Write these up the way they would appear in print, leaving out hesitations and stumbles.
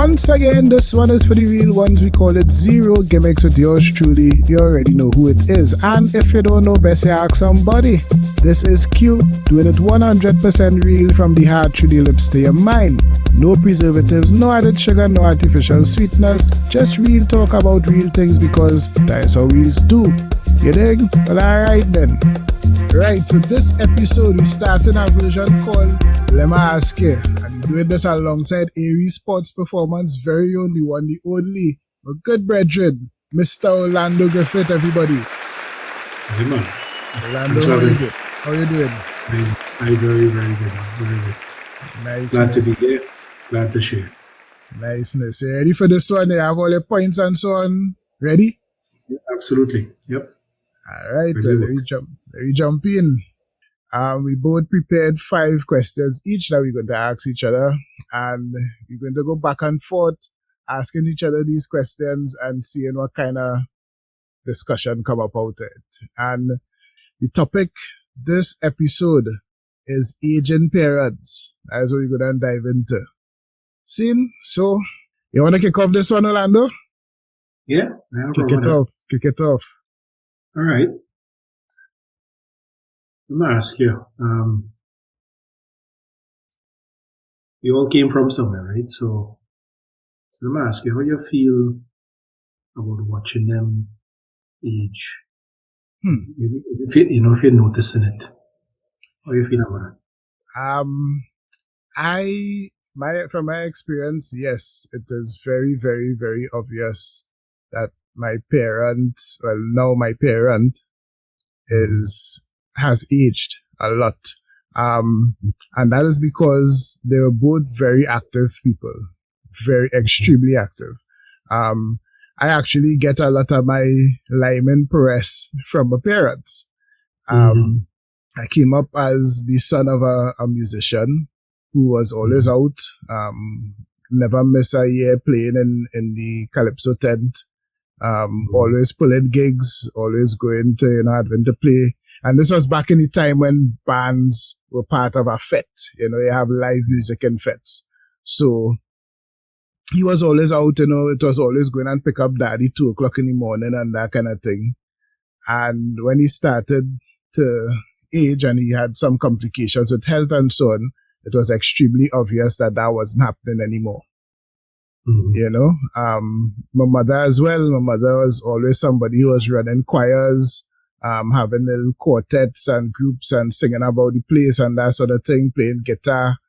Once again, this one is for the real ones. We call it Zero Gimmicks with yours truly. You already know who it is. And if you don't know, best ask somebody. This is Q, doing it 100% real from the heart through the lips to your mind. No preservatives, no added sugar, no artificial sweeteners. Just real talk about real things because that is how we do. You dig? Well, alright then. Right, so this episode we starting a version called MIH Ask YUH, and doing this alongside Aries Sports Performance, very only one, the only, my good brethren, Mr. Orlando Griffith, everybody. Hey man. Orlando, how you doing? I'm very, very good, man. Very good. Nice. Glad to be here. Glad to share. Niceness. You ready for this one? You have all your points and so on. Ready? Yeah, absolutely. Yep. All right, well, let me jump in. We both prepared 5 questions each that we're going to ask each other, and we're going to go back and forth asking each other these questions and seeing what kind of discussion come up out of it. And the topic this episode is aging parents. That's what we're going to dive into. Scene? So, you want to kick off this one, Orlando? Yeah. Kick it off. All right. Let me ask you. You all came from somewhere, right? So let me ask you, how you feel about watching them age? If you're noticing it, how you feel about it? From my experience, yes, it is very, very, very obvious that my parent has aged a lot. And that is because they were both very active people, very extremely active. I actually get a lot of my Lyman press from my parents. I came up as the son of a musician who was always out, never miss a year playing in the Calypso tent. Always pulling gigs, always going to, having to play. And this was back in the time when bands were part of a fete. You have live music in fetes. So he was always out, it was always going and pick up daddy 2 o'clock in the morning and that kind of thing. And when he started to age and he had some complications with health and so on, it was extremely obvious that wasn't happening anymore. My mother as well. My mother was always somebody who was running choirs, having little quartets and groups and singing about the place and that sort of thing, playing guitar.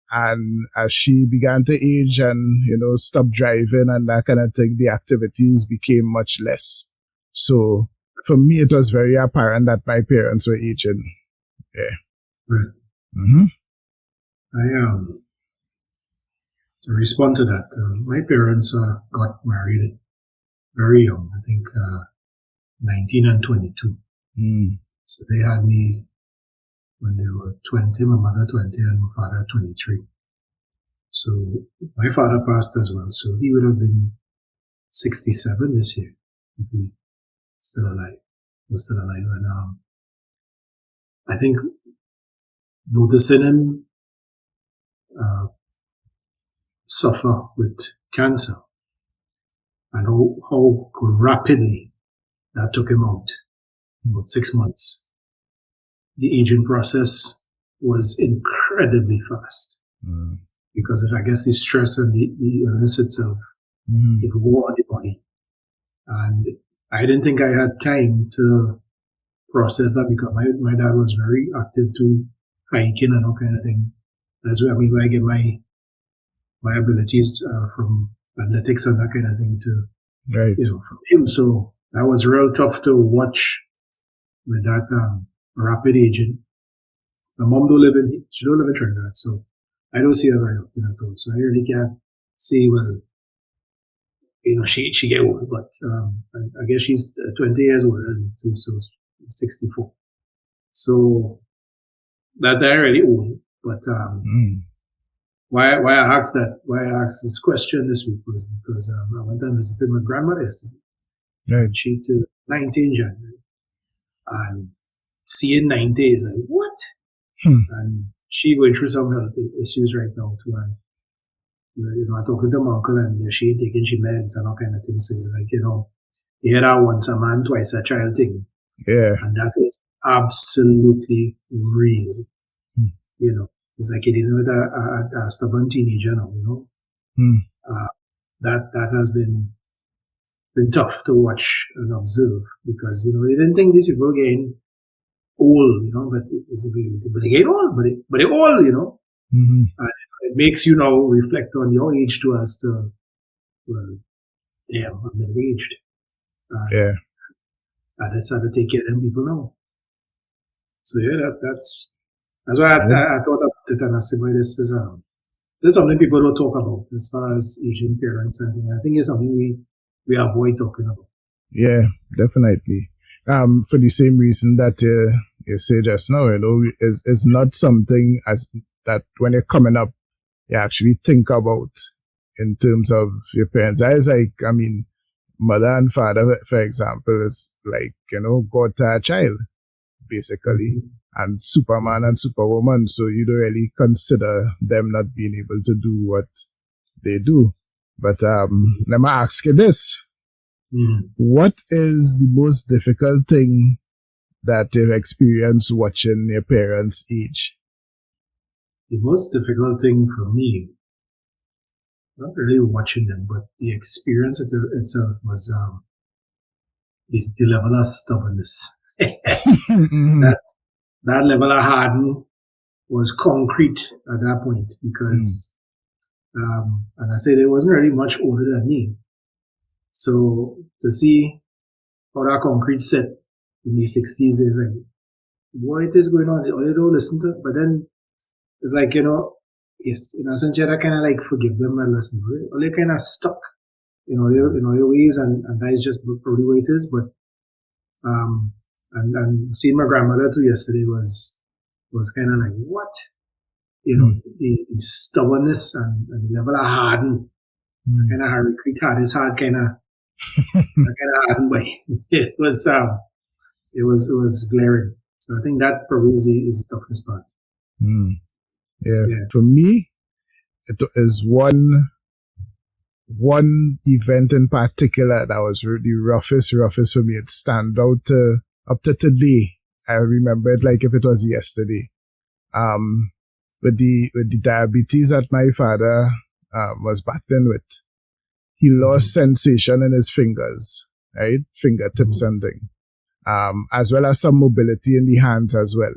And as she began to age and, stop driving and that kind of thing, the activities became much less. So for me, it was very apparent that my parents were aging. Yeah. Right. To respond to that, my parents got married very young, I think 19 and 22. So they had me when they were 20, my mother 20 and my father 23. So my father passed as well, so he would have been 67 this year if he was still alive. And I think noticing him suffer with cancer and how rapidly that took him out, about 6 months. The aging process was incredibly fast because of, I guess, the stress and the illness itself. It wore on the body. And I didn't think I had time to process that because my dad was very active to hiking and all kind of thing. That's where I get my abilities from athletics and that kind of thing from him. So that was real tough to watch with that rapid aging. My mom don't live in Trinidad, so I don't see her very often at all. So I really can't say, well, she get old, but I guess she's 20 years older than me too, so 64. So that they're really old, but why I asked this question this week was because I went and visited my grandmother yesterday. Right. She turned 90 in January. And seeing 90 is like, what? And she going through some health issues right now too. And I'm talking to my uncle and she ain't taking she meds and all kind of things. So you're like, you hear that once a man, twice a child thing. Yeah. And that is absolutely real. It's like you're dealing with a stubborn teenager now, that has been tough to watch and observe because, you didn't think these people were getting old, but they get old, but they're old, Mm-hmm. And it makes you now reflect on your age too as to, well, damn, I'm middle-aged. Yeah. I decided to take care of them people now. So yeah, that's why I thought about it and I said, well, this is something people don't talk about as far as Asian parents and things. I think it's something we avoid talking about. Yeah, definitely. For the same reason that you say just now, it's not something as that when you're coming up, you actually think about in terms of your parents. Mother and father, for example, is like, God to a child, basically, and Superman and Superwoman. So you don't really consider them not being able to do what they do. But let me ask you this. What is the most difficult thing that you've experienced watching your parents age? The most difficult thing for me, not really watching them, but the experience itself was the level of stubbornness. that level of harden was concrete at that point because, and I said it wasn't really much older than me. So to see how that concrete set in the 60s is like, what is going on? All you don't listen to, but then it's like, yes, in a sense, you have to kind of like forgive them and listen. Or they kind of stuck, your ways, and that is just probably what it is. But, and seeing my grandmother too yesterday was kind of like, what? The stubbornness and the level of harden, kind of Harry Creek had his heart kind of hardened by. It was glaring. So I think that probably is the toughest part. Yeah. For me, it is one event in particular that was really roughest for me. It stand out up to today. I remember it like if it was yesterday. With the diabetes that my father was battling with, he lost sensation in his fingers, right? Fingertips and thing. As well as some mobility in the hands as well.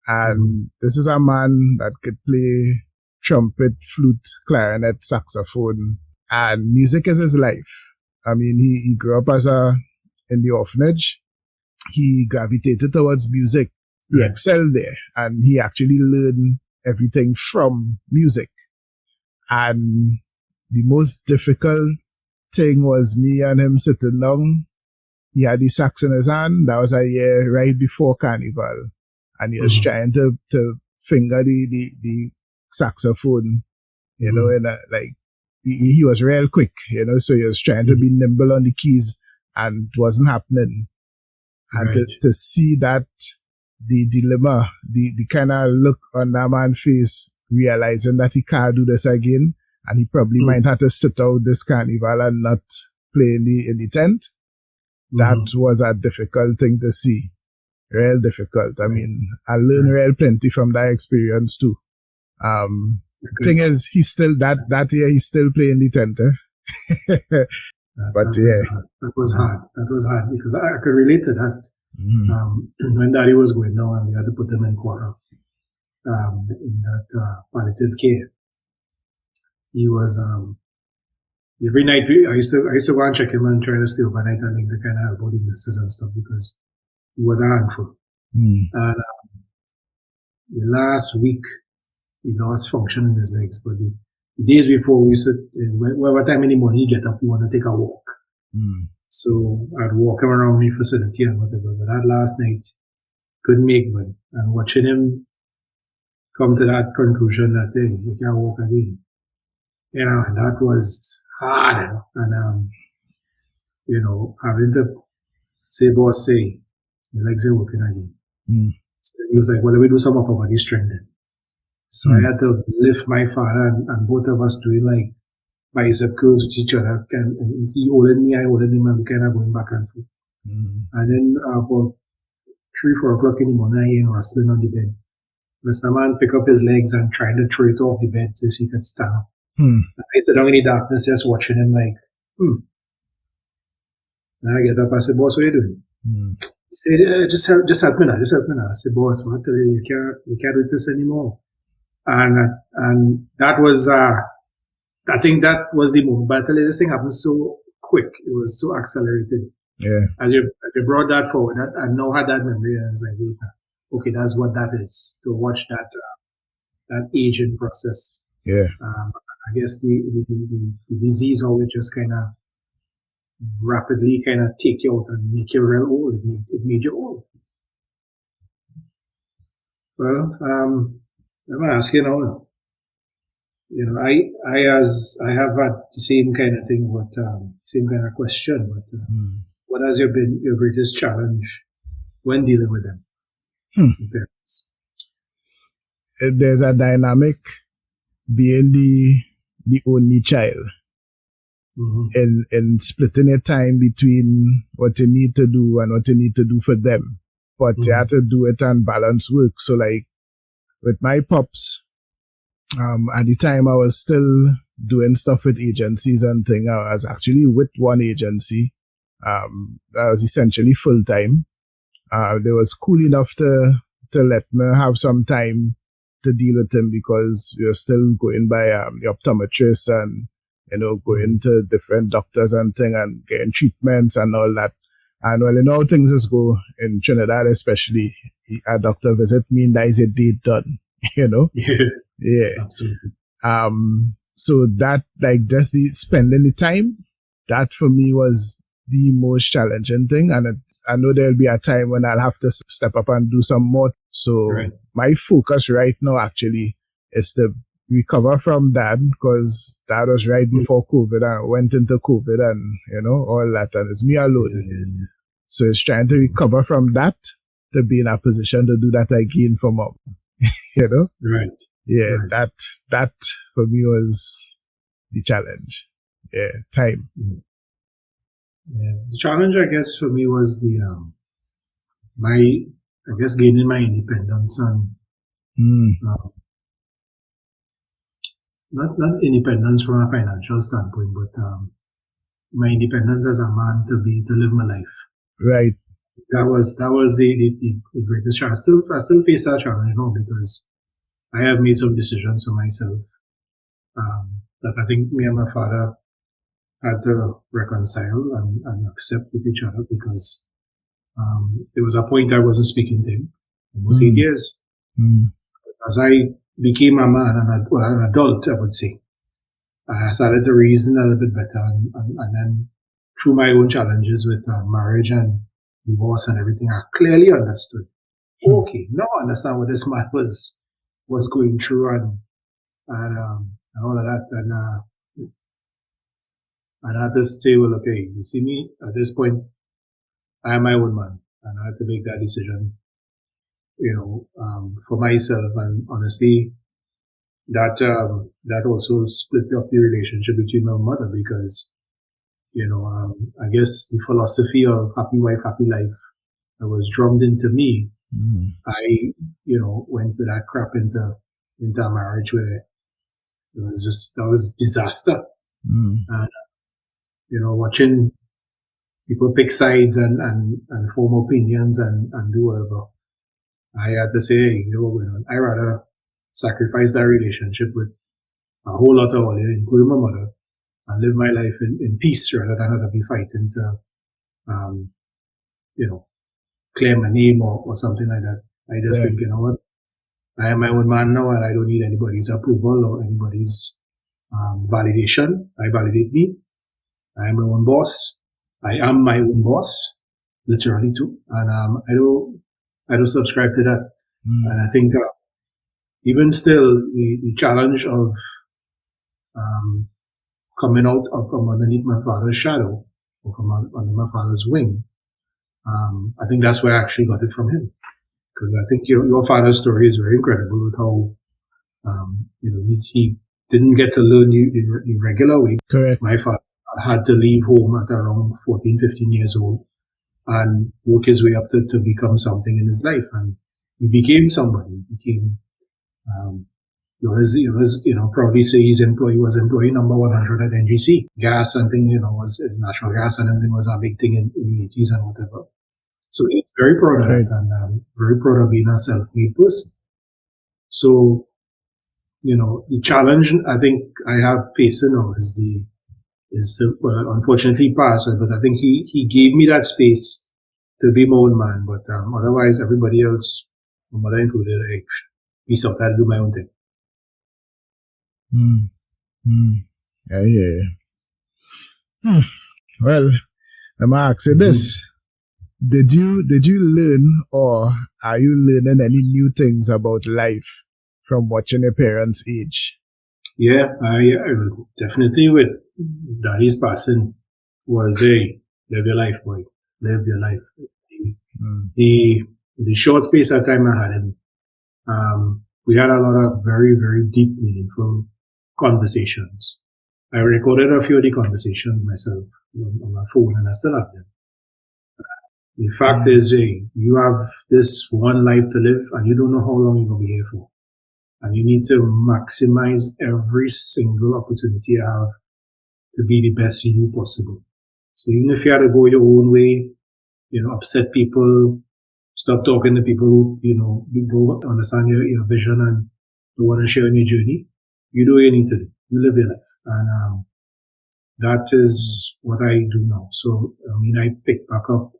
And this is a man that could play trumpet, flute, clarinet, saxophone, and music is his life. I mean, he grew up in the orphanage. He gravitated towards music. He excelled there, and he actually learned everything from music. And the most difficult thing was me and him sitting down. He had the sax in his hand. That was a year right before Carnival. And he was trying to finger the saxophone, and he was real quick, so he was trying to be nimble on the keys and it wasn't happening. And to see that, the dilemma, the kind of look on that man's face, realizing that he can't do this again, and he probably might have to sit out this Carnival and not play in the tent. That was a difficult thing to see. Real difficult. I mean, I learned real plenty from that experience too. Thing is, he's still that year he's still playing the tent. That was hard because I could relate to that. When Daddy was going down and we had to put him in quarter in that palliative care, he was every night I used to go and check him and try to stay overnight and like to kind of help out the nurses and stuff because he was a handful. And the last week he lost function in his legs, but the days before we used to, whatever time in the morning he get up, he want to take a walk. So I'd walk him around the facility and whatever. But that last night couldn't make me. And watching him come to that conclusion that hey, he can't walk again. And that was hard. And having to say, boss, say, your legs ain't working again. So he was like, well, let me do some upper body strength then. So I had to lift my father and both of us doing like bicep curls with each other. And he holding me, I holding him, and we kind of going back and forth. And then about 3-4 o'clock in the morning, I ain't wrestling on the bed. Mr. Man pick up his legs and trying to throw it off the bed so he could stand up. I sit down in the darkness just watching him like, And I get up, I said, boss, what are you doing? He said, just help me now, just help me now. I said, boss, what tell you, you can't do this anymore. And that was, I think that was the moment. But I tell you, this thing happened so quick. It was so accelerated. Yeah. As you brought that forward, I now had that memory, and I was like, wait, okay, that's what that is, to watch that aging process. Yeah. I guess the disease always just kind of rapidly kind of take you out and make you real old. It made you old. Well, let me ask you now. You know, I have had the same kind of thing, but same kind of question. But what has been your greatest challenge when dealing with them? Parents? There's a dynamic being the only child. In splitting your time between what you need to do and what you need to do for them. But you have to do it and balance work. So like with my pops, at the time I was still doing stuff with agencies and thing. I was actually with one agency. That was essentially full time. They was cool enough to let me have some time to deal with him because we were still going by the optometrist and going to different doctors and thing and getting treatments and all that. And well, how things just go in Trinidad, especially, a doctor visit mean that is a date done, Yeah. Absolutely. So that, like, just the spending the time, that for me was the most challenging thing. And I know there'll be a time when I'll have to step up and do some more. So my focus right now actually is to recover from that, because that was right before COVID. I went into COVID and, all that, and it's me alone. So it's trying to recover from that to be in a position to do that again for mom, Right. Yeah, that for me was the challenge. Yeah, time. Yeah, the challenge, I guess, for me was gaining my independence and not independence from a financial standpoint, but my independence as a man to live my life. Right. That was the greatest challenge. I still face that challenge now because I have made some decisions for myself that I think me and my father had to reconcile and accept with each other, because there was a point I wasn't speaking to him, almost 8 years. As I became a man and an adult, I would say, I started to reason a little bit better, and then through my own challenges with marriage and divorce and everything, I clearly understood. Okay, now I understand what this man was going through and all of that, and I had to say, well, okay, you see me at this point, I am my own man, and I had to make that decision, for myself. And honestly, that also split up the relationship between my mother, because, I guess the philosophy of happy wife, happy life that was drummed into me. I, went with that crap into a marriage where that was disaster. And, watching people pick sides and form opinions and do whatever, I had to say, hey, what's going on? I rather sacrifice that relationship with a whole lot of others, including my mother, and live my life in peace rather than have to be fighting to, claim a name or something like that. I just think, what? I am my own man now, and I don't need anybody's approval or anybody's validation. I validate me. I am my own boss. I am my own boss, literally too. And I don't subscribe to that. And I think even still, the challenge of coming out from underneath my father's shadow, or from under my father's wing, I think that's where I actually got it from him. Because I think your father's story is very incredible with how He didn't get to learn the regular way. Correct. My father had to leave home at around 14, 15 years old and work his way up to become something in his life. And he became somebody. He became, proudly say he was employee number 100 at NGC. Gas and thing, was natural gas and everything was a big thing in the 80s and whatever. So he's very proud of it and very proud of being a self-made person. So, the challenge I think I have facing now unfortunately he passed, but I think he gave me that space to be my own man. But otherwise, everybody else, my mother included, peace out, I'll do my own thing. Yeah. Well, let me ask you this. Did you learn or are you learning any new things about life from watching your parents age? Yeah, I definitely with Daddy's passing was live your life, boy. Live your life. The short space of time I had him, we had a lot of very, very deep, meaningful conversations. I recorded a few of the conversations myself on my phone and I still have them. The fact is, you have this one life to live and you don't know how long you're going to be here for. And you need to maximize every single opportunity you have to be the best you possible. So even if you had to go your own way, upset people, stop talking to people who, don't understand your vision and don't want to share in your journey, you do what you need to do. You live your life. And that is what I do now. So, I pick back up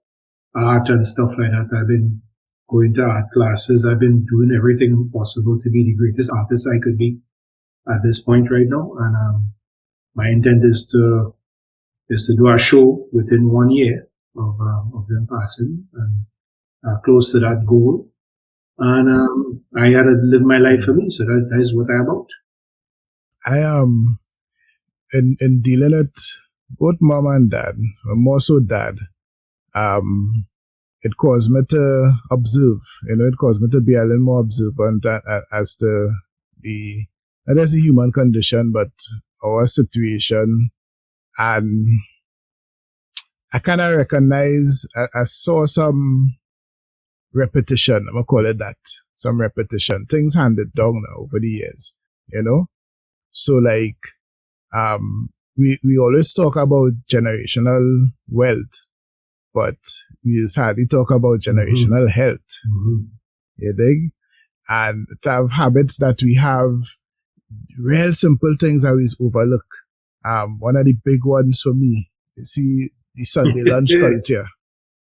art and stuff like that. I've been going to art classes. I've been doing everything possible to be the greatest artist I could be at this point right now. And my intent is to do a show within 1 year of them passing and close to that goal. And I had to live my life for me. So that is what I'm about. I am in dealing with both mom and dad, more so dad. It caused me to observe, it caused me to be a little more observant as to not just the human condition, but our situation. And I kind of recognize, I saw some repetition, I'm going to call it that, some repetition, things handed down now over the years, So like, we always talk about generational wealth, but we just hardly talk about generational health. You dig? And to have habits that we have, real simple things that we overlook. One of the big ones for me, you see the Sunday lunch culture,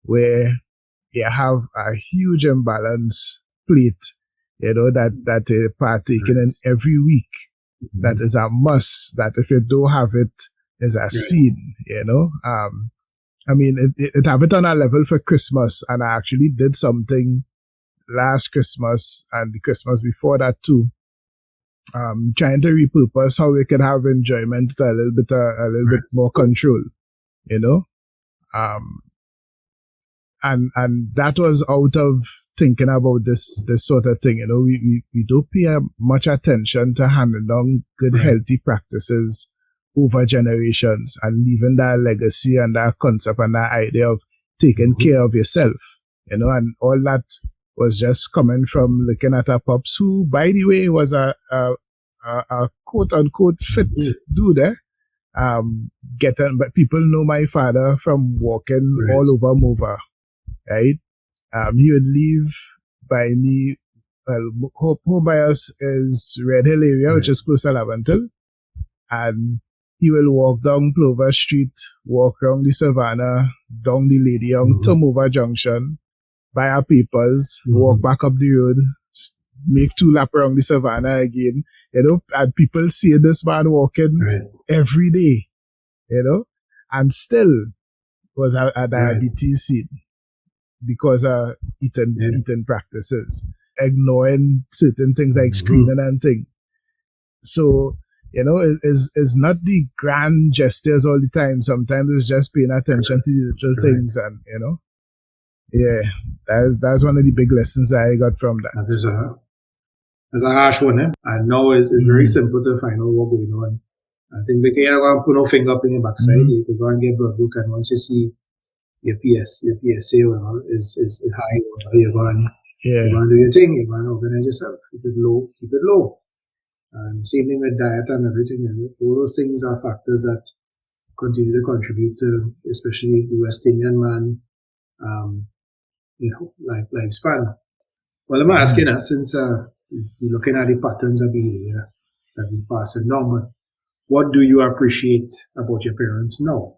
where you have a huge imbalance plate, that they're partaking in every week. That is a must, that if you don't have it, is a sin, it have it on a level for Christmas, and I actually did something last Christmas and the Christmas before that too. Trying to repurpose how we can have enjoyment to a little bit more control, and that was out of thinking about this sort of thing. We don't pay much attention to handing down good, healthy practices over generations and leaving that legacy and that concept and that idea of taking care of yourself, and all that was just coming from looking at our pops, who, by the way, was a quote unquote fit dude, but people know my father from walking all over Mova, right? He would leave by me, home by us is Red Hill area, which is close to Laventil, and he will walk down Clover Street, walk around the Savannah, down the Lady Young, to Mova Junction, buy our papers, walk back up the road, make 2 laps around the Savannah again, and people see this man walking every day, and still was a diabetes scene because of eating practices, ignoring certain things like screening and things. So, it's not the grand gestures all the time. Sometimes it's just paying attention to the little things, and that's one of the big lessons I got from that. as a harsh one, eh? And now it's very simple to find out what's going on. I think we can go and put no finger up in your backside. You can go and get blood book, and once you see your PSA whatever is high, whatever, you go and do your thing. You go and organize yourself. Keep it low. And same thing with diet and everything. And all those things are factors that continue to contribute to, especially the West Indian man, lifespan. Well, I'm asking us, since you're looking at the patterns of behavior that we pass it down, but what do you appreciate about your parents now?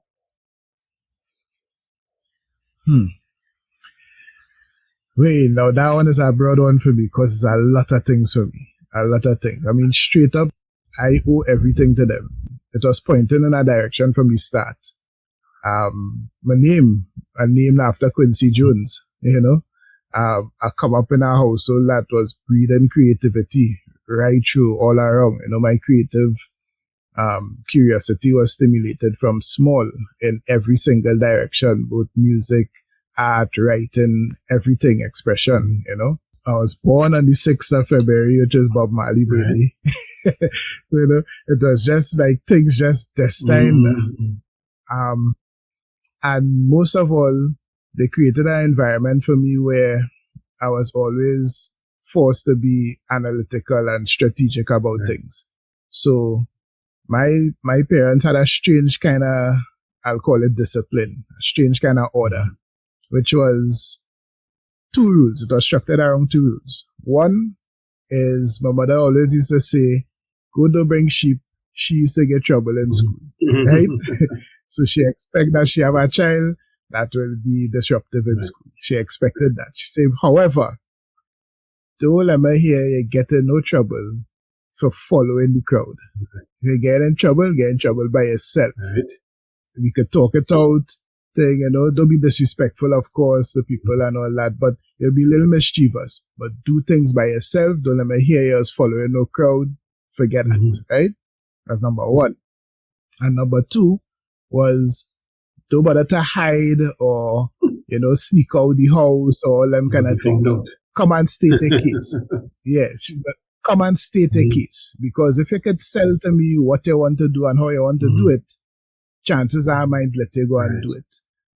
Wait, now that one is a broad one for me because it's a lot of things for me. A lot of things. I mean, straight up, I owe everything to them. It was pointing in a direction from the start. My name, I'm named after Quincy Jones, you know. I come up in a household that was breeding creativity right through all around. You know, my creative curiosity was stimulated from small in every single direction, both music, art, writing, everything, expression, you know. I was born on the 6th of February, which is Bob Marley birthday. You know, it was just like things just destined. And most of all, they created an environment for me where I was always forced to be analytical and strategic about things. So my parents had a strange kind of, I'll call it discipline, a strange kind of order, which was 2 rules. It was structured around 2 rules. One is my mother always used to say, go to bring sheep. She used to get trouble in school, right? So she expected that she have a child that will be disruptive in school. She expected that. She said, however, don't let me hear you get in no trouble for following the crowd. If you get in trouble by yourself. We could talk it out, thing, you know, don't be disrespectful, of course, to people and all that, but you'll be a little mischievous. But do things by yourself. Don't let me hear you following no crowd. Forget that, right? That's number 1. And number 2 was don't bother to hide or, you know, sneak out the house or all them kind of things. Come and state a case. Yes, come and state a case. Because if you could sell to me what you want to do and how you want to do it, chances are I might let you go and do it.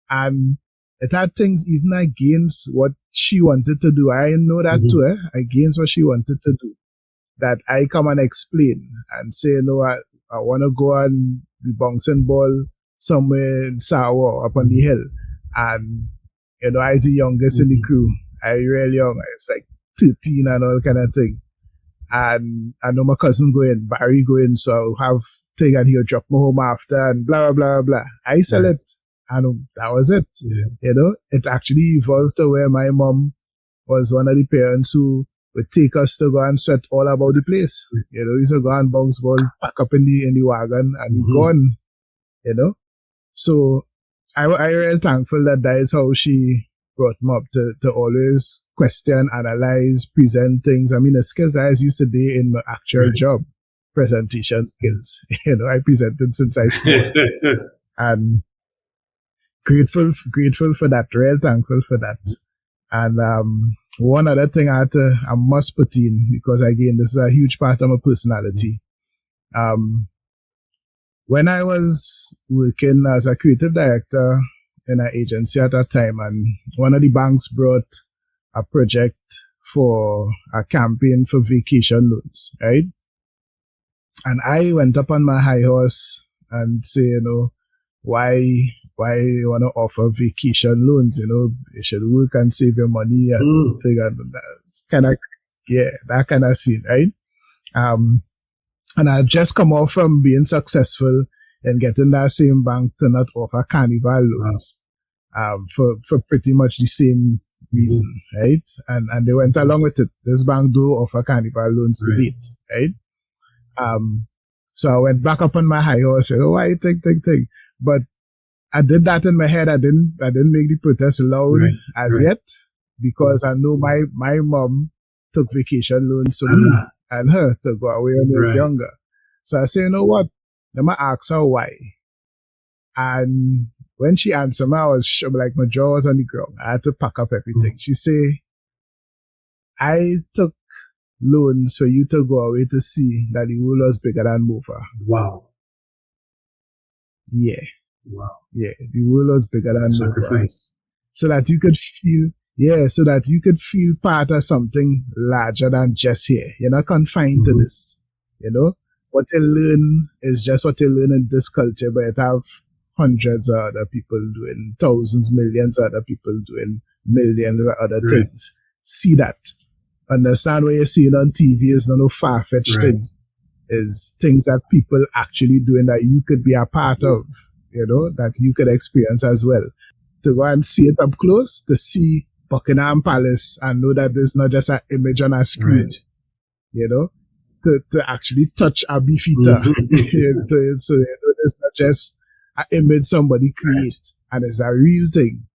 And it had things even against what she wanted to do. I know that too, against what she wanted to do. That I come and explain and say, no, I want to go and be bouncing ball somewhere in Sawa up on the hill. And, you know, I was the youngest in the crew. I really young. I was like 13 and all kind of thing. And I know my cousin going, Barry going, so I'll have thing and he'll drop me home after and blah, blah, blah, blah. I sell it. And that was it. You know, it actually evolved to where my mom was one of the parents who would take us to go and sweat all about the place. You know, we used to go and bounce ball, pack up in the wagon and gone, you know. So I really thankful that is how she brought me up to always question, analyze, present things. I mean, the skills I used today in my actual job, presentation skills. You know, I presented since I school. And grateful for that, real thankful for that. And one other thing I must put in, because again, this is a huge part of my personality. When I was working as a creative director in an agency at that time, and one of the banks brought a project for a campaign for vacation loans, right? And I went up on my high horse and say, you know, why you want to offer vacation loans? You know, you should work and save your money and thing. And that's kind of, that kind of scene, right? And I just come off from being successful in getting that same bank to not offer carnival loans, for pretty much the same reason, right? And they went along with it. This bank do offer carnival loans to date, right? So I went back up on my high horse, said, oh, why take. But I did that in my head. I didn't make the protest loud yet, because I know my mom took vacation loans for me and her to go away when I was younger. So I say, you know what? Let me ask her why. And when she answered me, I was like, my jaw was on the ground. I had to pack up everything. She say, I took loans for you to go away to see that the world was bigger than Mofa. Wow. Yeah. Wow. Yeah. The world was bigger than sacrifice. Mofa. So that you could feel part of something larger than just here. You're not confined to this. You know? What you learn is just what you learn in this culture, but it have hundreds of other people doing, thousands, millions of other people doing millions of other things. See that. Understand what you're seeing on TV is not no far-fetched thing. Is things that people actually doing that you could be a part of, you know, that you could experience as well. To go and see it up close, to see Buckingham Palace and know that there's not just an image on a screen, you know, to actually touch a beefeater. So you know, it's not just an image somebody create and it's a real thing.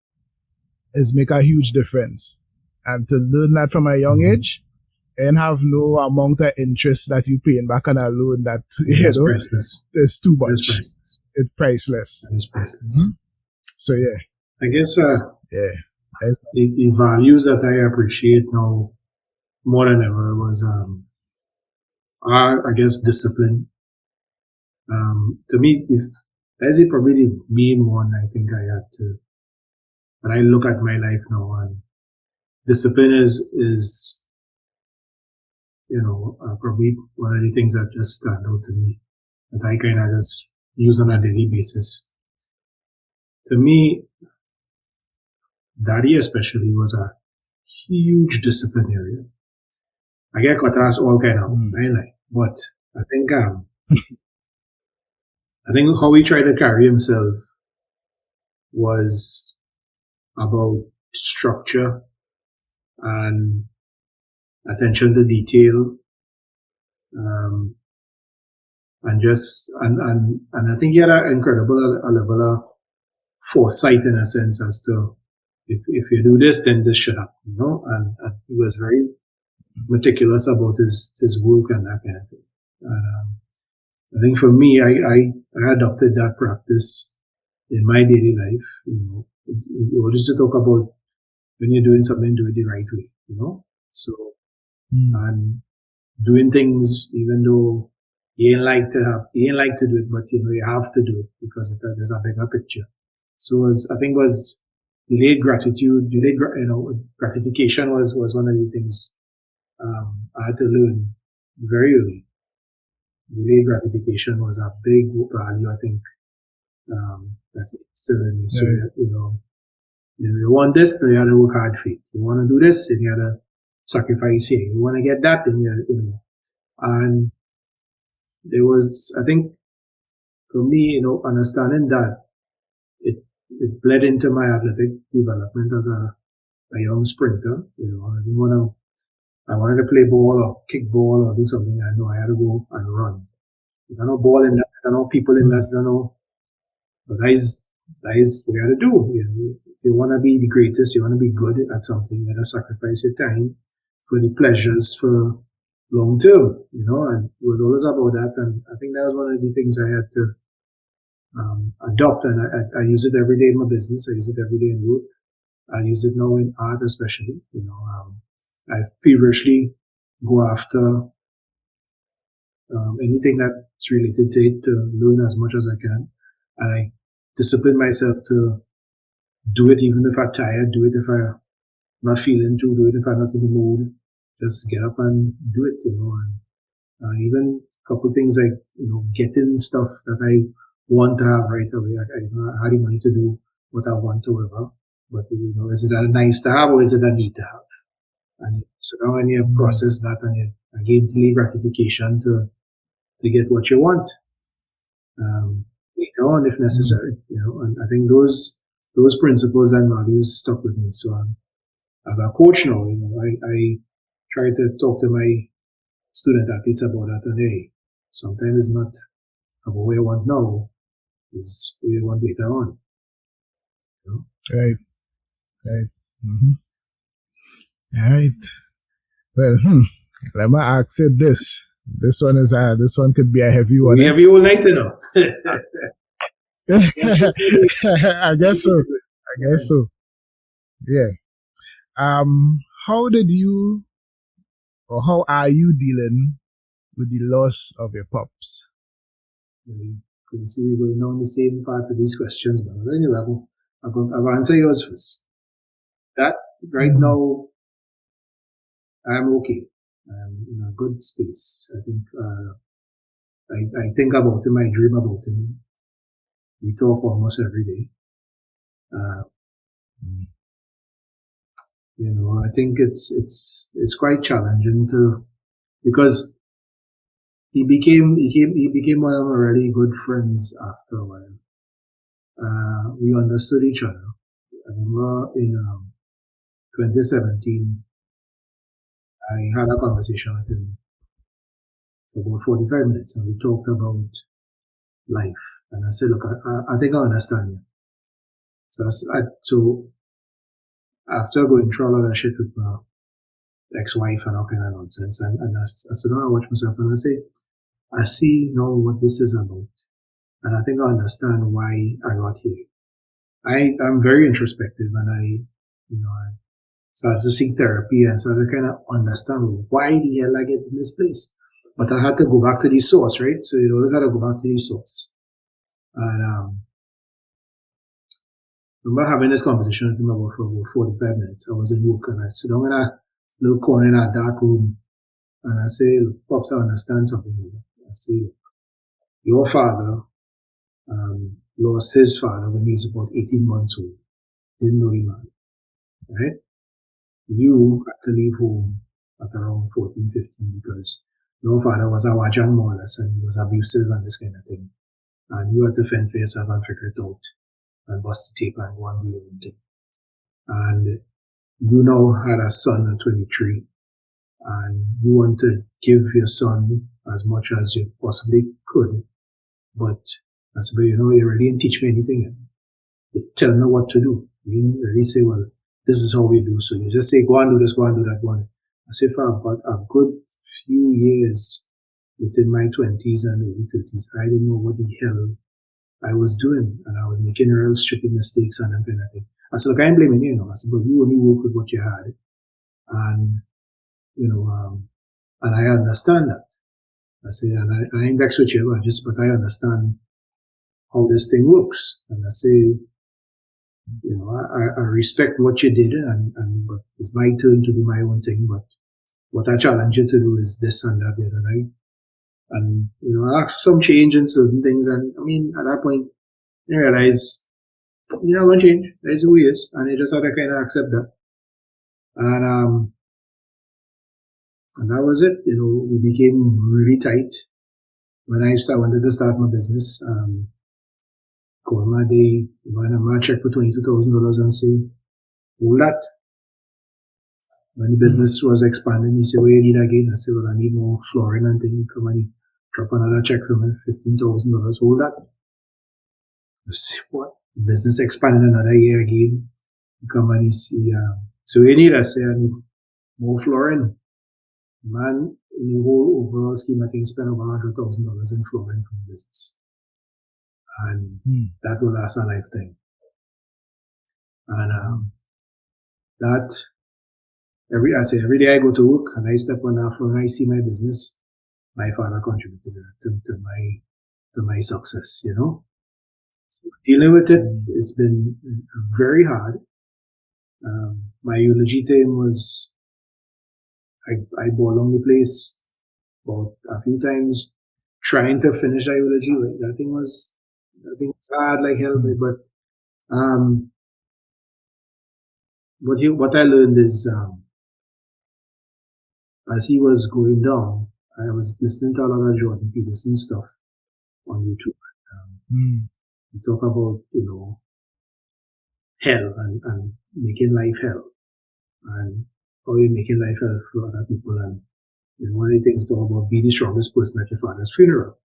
Is make a huge difference. And to learn that from a young age and have no amount of interest that you paying back on a loan that, you know, it's too much. It's priceless. It's priceless. So, yeah. I guess, the values that I appreciate now more than ever was, I guess, discipline. To me, that's probably the main one I think I had to, when I look at my life now, and discipline is you know, probably one of the things that just stand out to me that I kind of just use on a daily basis. To me, Daddy especially was a huge disciplinarian. I get got asked all kind of, but I think how he tried to carry himself was about structure and attention to detail, and I think he had an incredible level of foresight in a sense as to if you do this, then this should happen, you know, and he was very meticulous about his work and that kind of thing. I think for me, I adopted that practice in my daily life. You know, we just to talk about when you're doing something, do it the right way, you know. So, and doing things even though you ain't like to do it, but you know you have to do it because there's a bigger picture. So delayed gratification was one of the things I had to learn very early. Delayed gratification was a big value, I think, that it's still in me. So, you know, you want this, then you have to work hard for it. You want to do this, then you have to sacrifice here. You want to get that, then you know. And there was, I think, for me, you know, understanding that it bled into my athletic development as a young sprinter. You know, I wanted to play ball or kick ball or do something. I know I had to go and run. I don't know ball in that. I don't know people in that. I don't know. But that is what you got to do. You know, if you want to be the greatest, you want to be good at something, you got to sacrifice your time for the pleasures for long term, you know, and it was always about that. And I think that was one of the things I had to adopt, and I use it every day in my business. I use it every day in work. I use it now in art, especially. You know, I feverishly go after anything that's related to it to learn as much as I can, and I discipline myself to do it even if I'm tired. Do it if I'm not feeling to. Do it if I'm not in the mood. Just get up and do it. You know, and even a couple of things like, you know, getting stuff that I want to have right away. I had the money to do what I want to whatever. But, you know, is it a nice to have or is it a need to have? And so now when you process that and you again delay gratification to get what you want, later on if necessary, you know, and I think those principles and values stuck with me. So as a coach now, you know, I try to talk to my student athletes about that, and hey, sometimes it's not about what you want now, it's what you want later on. You know? Right. Mm-hmm. All right. Well, let me ask you this. This one could be a heavy one. We have you all night, you know. I guess so. Yeah. How did you or how are you dealing with the loss of your pops? We couldn't see we're going down the same path with these questions, but anyway, I'll answer yours first. That right now, I'm okay. I'm in a good space. I think I think about him. I dream about him. We talk almost every day. You know, I think it's quite challenging because he became one of my really good friends after a while. We understood each other. I remember in 2017, I had a conversation with him for about 45 minutes, and we talked about life. And I said, look, I think I understand you. So after going through all of that shit with my ex-wife and all kind of nonsense, and I said, I watch myself, and I see now what this is about. And I think I understand why I got here. I'm very introspective, and I started to seek therapy and started to kind of understand why the hell I get in this place. But I had to go back to the source, right? So you always had to go back to the source. And I remember having this conversation with him for about 45 minutes. I was in work, and I sit down in a little corner in a dark room, and I say, look, Pops, I understand something here. I say, look, your father lost his father when he was about 18 months old. Didn't know the man, right? You had to leave home at around 14, 15 because your father was a wajan molest and he was abusive and this kind of thing. And you had to fend for yourself and figure it out and bust the tape and go and do your own thing. And you now had a son at 23 and you want to give your son as much as you possibly could. But I said, you really didn't teach me anything. You tell me what to do. You didn't really say, well, this is how we do. So you just say, go and do this, go and do that, go on. I say for about a good few years within my 20s and early 30s, I didn't know what the hell I was doing. And I was making real stupid mistakes and that kind of thing. I said, look, I ain't blaming you, I said, but you only work with what you had. And, and I understand that. I say, and I ain't vexed with you, but I understand how this thing works. And I say, I respect what you did, but it's my turn to do my own thing. But what I challenge you to do is this and that, the other night. And, I asked for some change in certain things. And at that point, I realized, you're not going to change. That's who he is. And I just had to kind of accept that. And that was it. We became really tight. When I wanted to start my business, call my day, run a check for $22,000 and say, hold that. When the business was expanding, he said, what do you need again? I said, well, I need more flooring and things. He come and he drop another check for me, $15,000, hold that. I said, what? The business expanded another year again. He come and he say, so what do you need? I say, I need more flooring. Man, in the whole overall scheme, I think he spent about $100,000 in flooring for the business. And that will last a lifetime. And every day I go to work and I step on that floor and I see my business, my father contributed to my success, So dealing with it, it's been very hard. My eulogy time was, I go along the place about a few times trying to finish the eulogy. That thing was hard like hell, but what I learned is, as he was going down, I was listening to a lot of Jordan Peterson stuff on YouTube. We talk about, hell and making life hell and how you're making life hell for other people. And one of the things talk about be the strongest person at your father's funeral.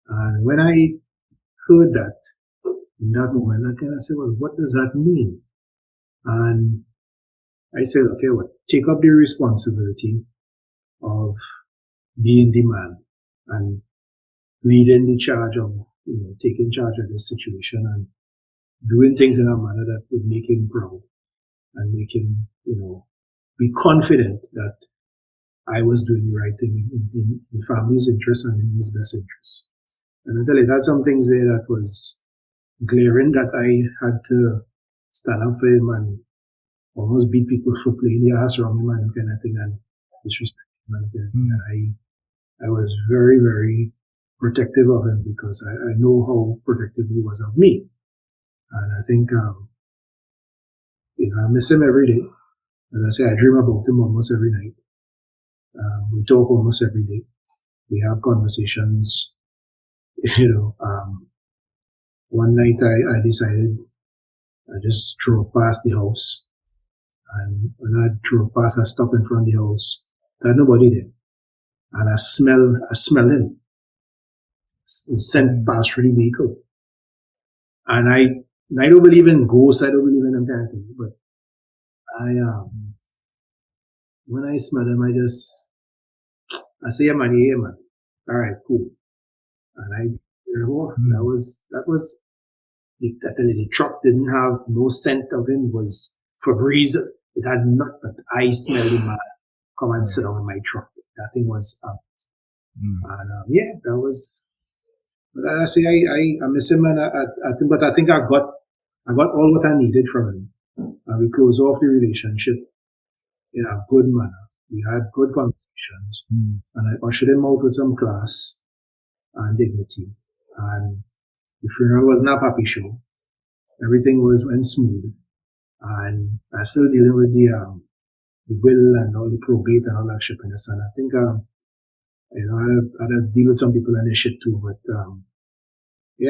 And when I heard that, in that moment, I kind of said, well, what does that mean? And I said, okay, well, take up the responsibility of being the man and leading the charge of, taking charge of this situation and doing things in a manner that would make him proud and make him, be confident that I was doing the right thing in the family's interest and in his best interest. And I tell you, that's some things there that was glaring that I had to stand up for him and almost beat people for playing the ass wrong him and kind of thing and disrespect him and kind of thing. And I was very, very protective of him because I know how protective he was of me. And I think, I miss him every day. As I say, I dream about him almost every night. We talk almost every day. We have conversations. One night I decided I just drove past the house. And when I drove past, I stopped in front of the house. There was nobody there. And I smell him. His scent passed through the vehicle. And I don't believe in ghosts, I don't believe in them kind of thing. But when I smell him, I say, yeah man. All right, cool. And I drove off. That was, the truck didn't have no scent of him. It was Febreze. It had not, but I smelled him, come and sit down in my truck. That thing was, that was, but I say, I miss him and but I think I got all what I needed from him. And we closed off the relationship in a good manner. We had good conversations and I ushered him out with some class and dignity. And the funeral wasn't a happy show. Everything went smooth. And I'm still dealing with the will and all the probate and all that shit. And I think, I had to deal with some people and their shit too. But, I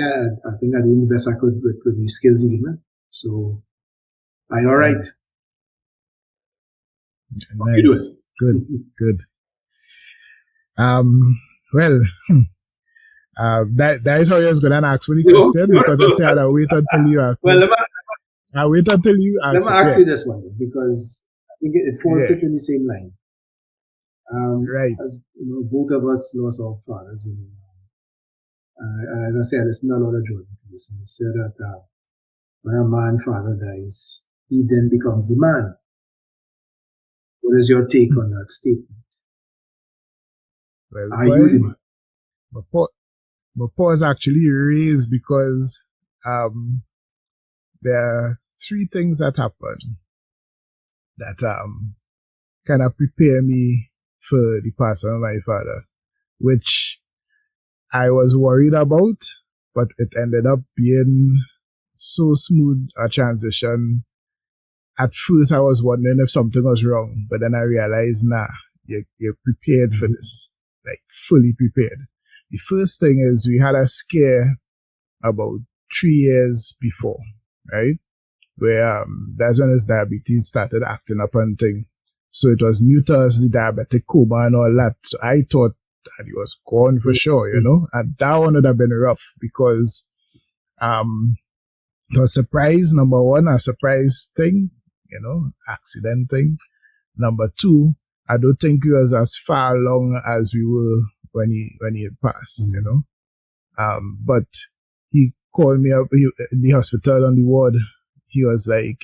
think I did the best I could with the skills he gave me. So, all right. Nice. You do it. Good. That is how you was going to ask me the question because I said I'll wait until you ask. I'll wait until you ask. Let me ask you this one because I think it falls in the same line. Right. As both of us lost our fathers. As I said, it's not a lot of joy. He said that when a man's father dies, he then becomes the man. What is your take on that statement? Well, are you the man? My pause actually raised because there are three things that happen that kind of prepare me for the passing of my father, which I was worried about, but it ended up being so smooth a transition. At first, I was wondering if something was wrong, but then I realized, you're prepared for this, like fully prepared. The first thing is we had a scare about 3 years before, right? Where that's when his diabetes started acting up and thing. So it was new to us, the diabetic coma and all that. So I thought that he was gone for sure, and that one would have been rough because it was surprise, number one, a surprise thing, accident thing. Number two, I don't think he was as far along as we were when he had passed, but he called me up in the hospital on the ward. He was like,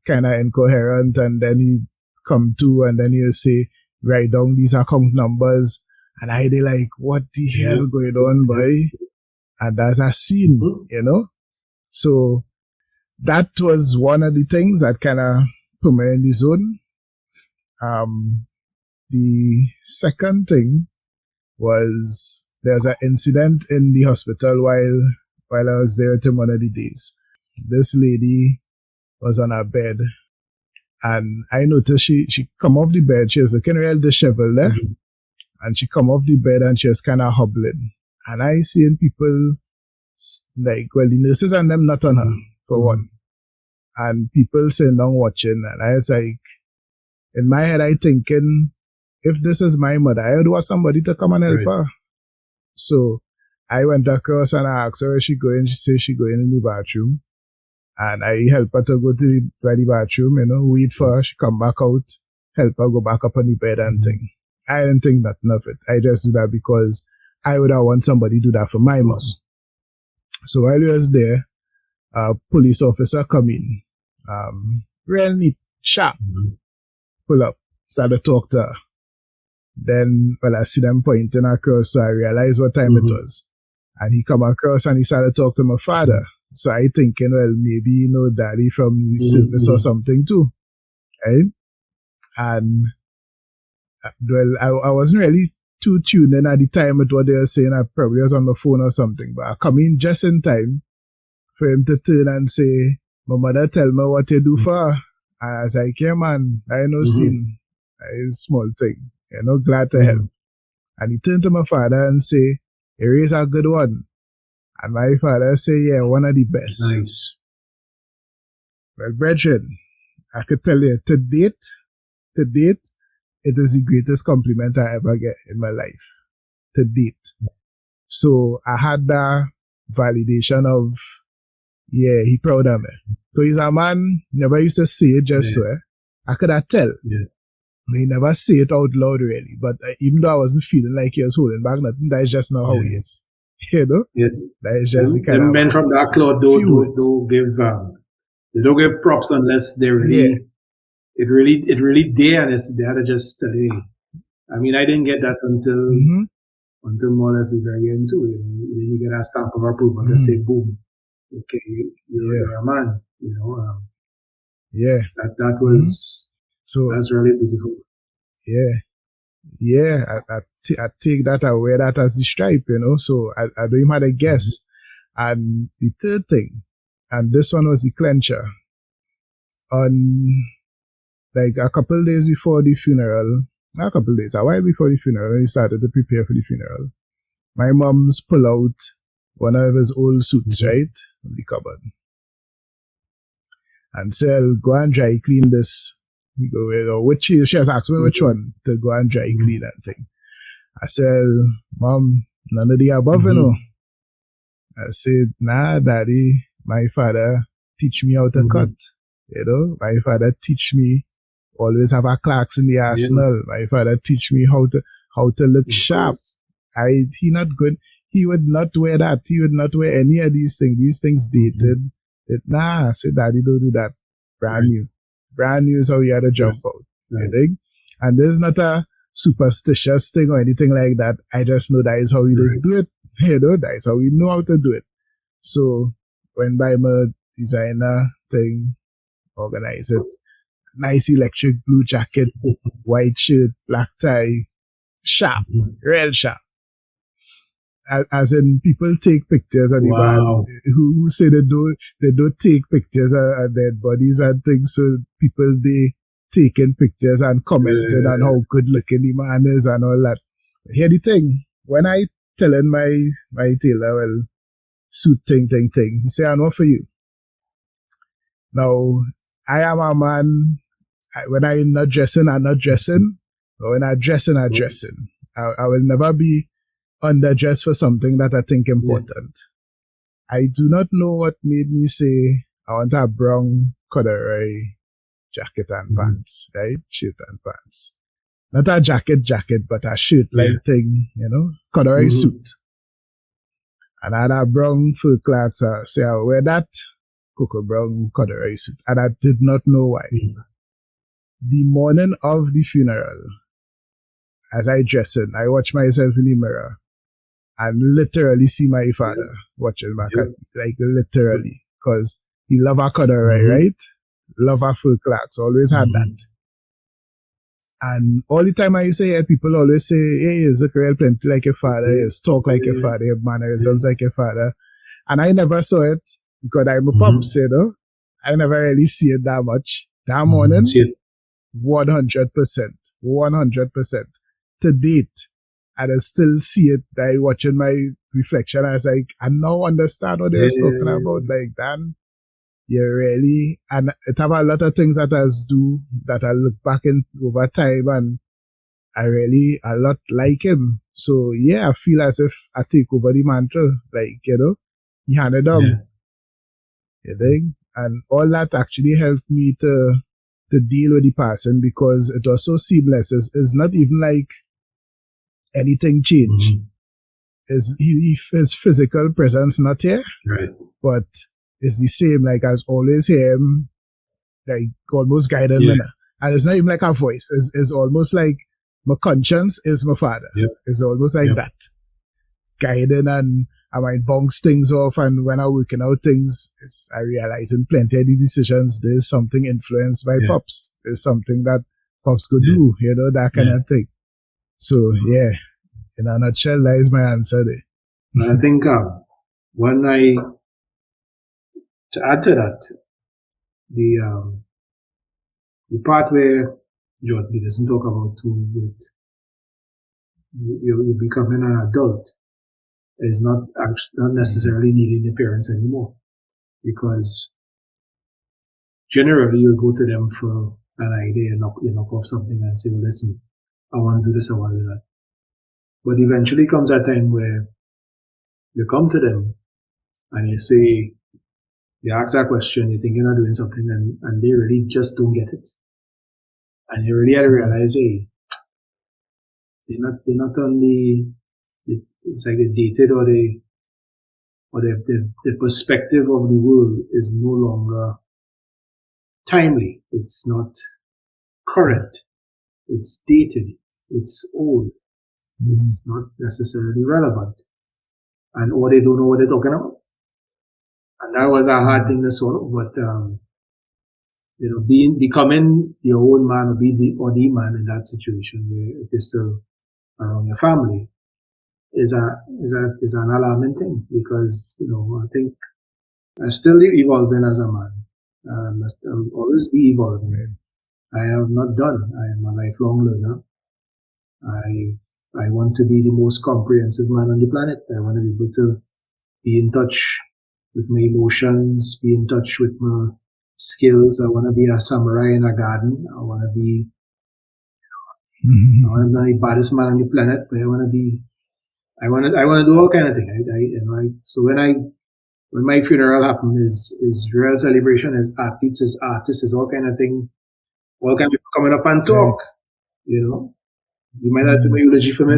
kind of incoherent, and then he come to, and then he'll say, write down these account numbers, and I be like, what the hell going on, boy? And that's a scene, So that was one of the things that kind of put me in the zone. The second thing was there's an incident in the hospital while I was there to one of the days. This lady was on her bed, and I noticed she come off the bed. She was looking real disheveled there, and she come off the bed and she was kind of hobbling. And I seen people the nurses and them not on her for one, and people sitting down watching. And I was like, in my head, I thinking, if this is my mother, I would want somebody to come and help her. So I went across and I asked her where she going. She said she going in the bathroom. And I help her to go to the bathroom, wait for her. She come back out, help her go back up on the bed and thing. I didn't think nothing of it. I just do that because I would have want somebody to do that for my mom. So while we was there, a police officer come in, real neat, sharp, pull up, started to talk to her. Then, well, I see them pointing across, so I realized what time it was. And he come across and he started to talk to my father. So I thinking, well, maybe, you know, daddy from service or something too. Right? And, well, I wasn't really too tuned in at the time with what they were saying. I probably was on the phone or something, but I come in just in time for him to turn and say, my mother tell me what you do for her. And I was like, yeah, man, I know seen. It's a small thing. You know, glad to help. And he turned to my father and say, you raise a good one. And my father say, yeah, one of the best. Nice. Well, brethren, I could tell you, to date, it is the greatest compliment I ever get in my life. To date. So I had that validation of, yeah, he proud of me. So he's a man, never used to say it just so. I could have tell. Yeah. He never say it out loud really. But even though I wasn't feeling like he was holding back nothing, that is just not how he is. You know? Yeah. That is just the kind of men from that cloud don't give props unless they really it really there, and they had to just tell you. I mean, I didn't get that until more or less the very end too. Then you get a stamp of approval to say, boom, okay, you're a man. You know, that was that's really beautiful. I take that, I wear that as the stripe, you know. So I don't even have a guess. And the third thing, and this one was the clencher. On like a couple days before the funeral, not a couple days, a while before the funeral, when he started to prepare for the funeral, my mom's pull out one of his old suits, right, from the cupboard. And say, I'll go and dry clean this. You go, she has asked me which one to go and dry clean that thing. I said, Mom, none of the above, you know. I said, nah, Daddy, my father teach me how to cut. You know, my father teach me always have a clerks in the arsenal. My father teach me how to look sharp. He not good. He would not wear that. He would not wear any of these things. These things dated. Nah, I said, Daddy, don't do that. Brand new. Brand new is how you had to jump out. You think? And there's not a superstitious thing or anything like that. I just know that is how we just do it. You know, that is how we know how to do it. So when by my designer thing, organize it. Nice electric blue jacket, white shirt, black tie, sharp, real sharp. As in, people take pictures of the man who say they don't take pictures of dead bodies and things. So people, they taking pictures and commenting on how good looking the man is and all that. Here the thing, when I telling my tailor, well, suit thing, he say, I know for you. Now, I am a man, when I'm not dressing, I'm not dressing. But when I'm dressing, I'm dressing. I will never be underdressed for something that I think important. I do not know what made me say I want a brown corduroy jacket and pants, right? Shirt and pants. Not a jacket, but a shirt-like thing, you know? Corduroy suit. And I had a brown fur cloth, so say I wear that cocoa brown corduroy suit. And I did not know why. The morning of the funeral, as I dress in, I watch myself in the mirror and literally see my father watching back at me, like literally, because he love a corduroy, right? Love a fur cloth, always had that. And all the time I used to hear people always say, hey, you look real plenty like your father, you talk like your father, your mannerisms like your father. And I never saw it because I'm a pops, you know. I never really see it that much. That morning, 100%. To date, and I still see it by watching my reflection. I was like, I now understand what they was talking about. Like, Dan, you really, and it have a lot of things that I do that I look back in over time, and I really a lot like him. So yeah, I feel as if I take over the mantle, like, you know, he handed down. You think? And all that actually helped me to deal with the person because it was so seamless. It's not even like anything changed. His physical presence not here, but it's the same. Like I always hear him, like almost guiding me. And it's not even like a voice. It's almost like my conscience is my father. Yep. It's almost like Yep. that. Guiding, and I might bounce things off, and when I'm working out things, I realize in plenty of the decisions, there's something influenced by Pops. There's something that Pops could do, that kind of thing. So, in a nutshell, that is my answer there. I think to add to that, the part where George doesn't talk about too with you becoming an adult is not necessarily needing your parents anymore, because generally you go to them for an idea, you knock off something and say, well, listen, I want to do this, I want to do that. But eventually comes a time where you come to them and you say, you ask that question, you're thinking of doing something, and they really just don't get it. And you really had to realize, hey, they're not on it's like the dated or the perspective of the world is no longer timely. It's not current. It's dated. It's old. It's not necessarily relevant. Or they don't know what they're talking about. And that was a hard thing to swallow, but, becoming your own man or be the man in that situation where if you're still around your family is an alarming thing, because, I think I'm still evolving as a man. I'll always be evolving. I am not done. I am a lifelong learner. I want to be the most comprehensive man on the planet. I want to be able to be in touch with my emotions, be in touch with my skills. I want to be a samurai in a garden. I want to be the baddest man on the planet, but I want to do all kind of things. So when my funeral happens, is real celebration, is athletes, is artists, is all kind of thing. All kind of people coming up and talk, You might have to do my eulogy for me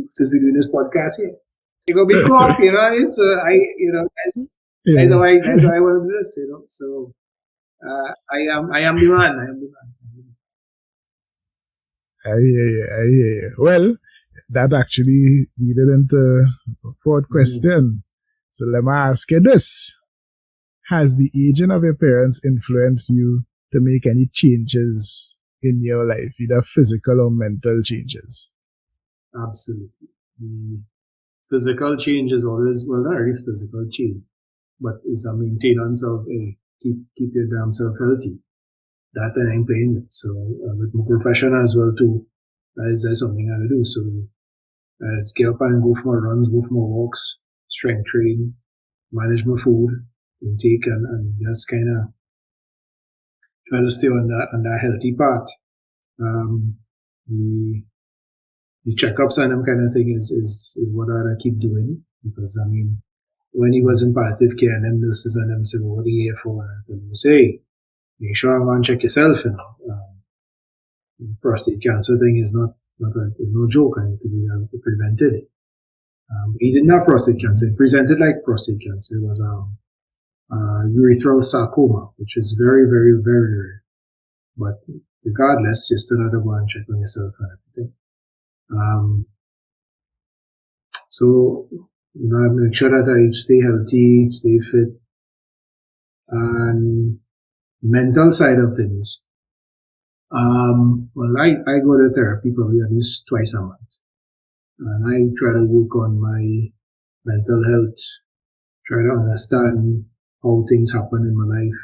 since we're doing this podcast here. It's gonna be cool, It's that's how I want to do this, So I am the man. I am the man. I hear you. Well, that actually leaded into a fourth question. So let me ask you this. Has the aging of your parents influenced you to make any changes in your life, either physical or mental changes? Absolutely. The physical change is always, well, not really physical change, but it's a maintenance of keep your damn self healthy. That I'm playing with. So with my profession as well too, that is something I do. So I just get up and go for my runs, go for my walks, strength train, manage my food intake, and just kind of try to stay on that healthy part. The checkups and them kind of thing is what I keep doing, because when he was in palliative care and them nurses and them said, well, what are you here for? And I say, make sure I'm going to check yourself, prostate cancer thing is no joke, and it could be prevented. He didn't have prostate cancer. It presented like prostate cancer. It was urethral sarcoma, which is very, very, very rare. But regardless, you still have to go and check on yourself and everything. So, I make sure that I stay healthy, stay fit, and mental side of things. Well, I go to therapy probably at least twice a month, and I try to work on my mental health, try to understand how things happen in my life.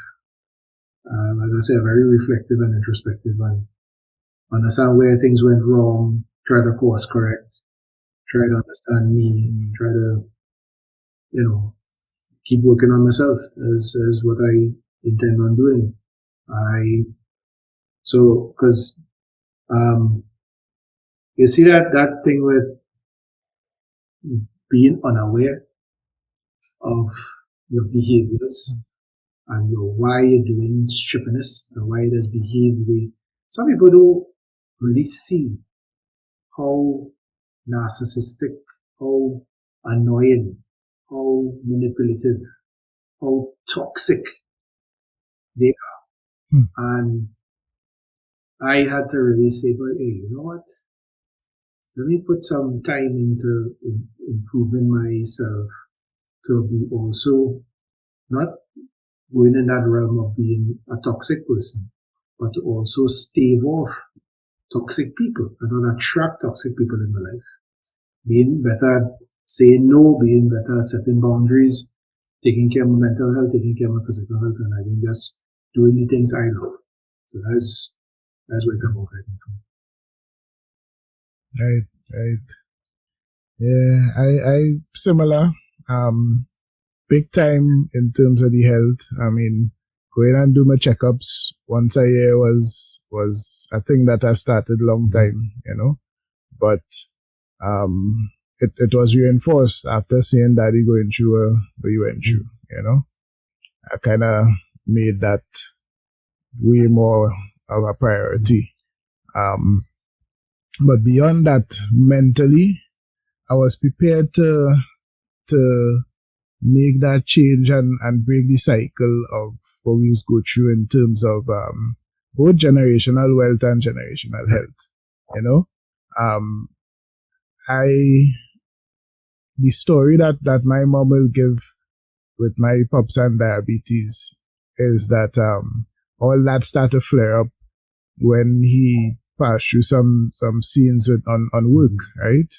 As I say, very reflective and introspective, and understand where things went wrong, try to course correct, try to understand me, try to, keep working on myself as what I intend on doing. Because you see that thing with being unaware of your behaviors and why you're doing stupidness and why it has behaved the way. Some people don't really see how narcissistic, how annoying, how manipulative, how toxic they are. And I had to really say, but hey, you know what? let me put some time into improving myself to be also not going in that realm of being a toxic person, but to also stave off toxic people and not attract toxic people in my life. Being better at saying no, being better at setting boundaries, taking care of my mental health, taking care of my physical health, and again, just doing the things I love. So that's where I'm operating from. Right. Yeah, I similar. Big time in terms of the health. I mean, going and do my checkups once a year was a thing that I started long time, but, it was reinforced after seeing Daddy going through what he went through, I kind of made that way more of a priority. But beyond that, mentally, I was prepared to make that change and break the cycle of what we go through in terms of both generational wealth and generational health. The story that my mom will give with my pops and diabetes is that all that started to flare up when he passed through some scenes on work, right?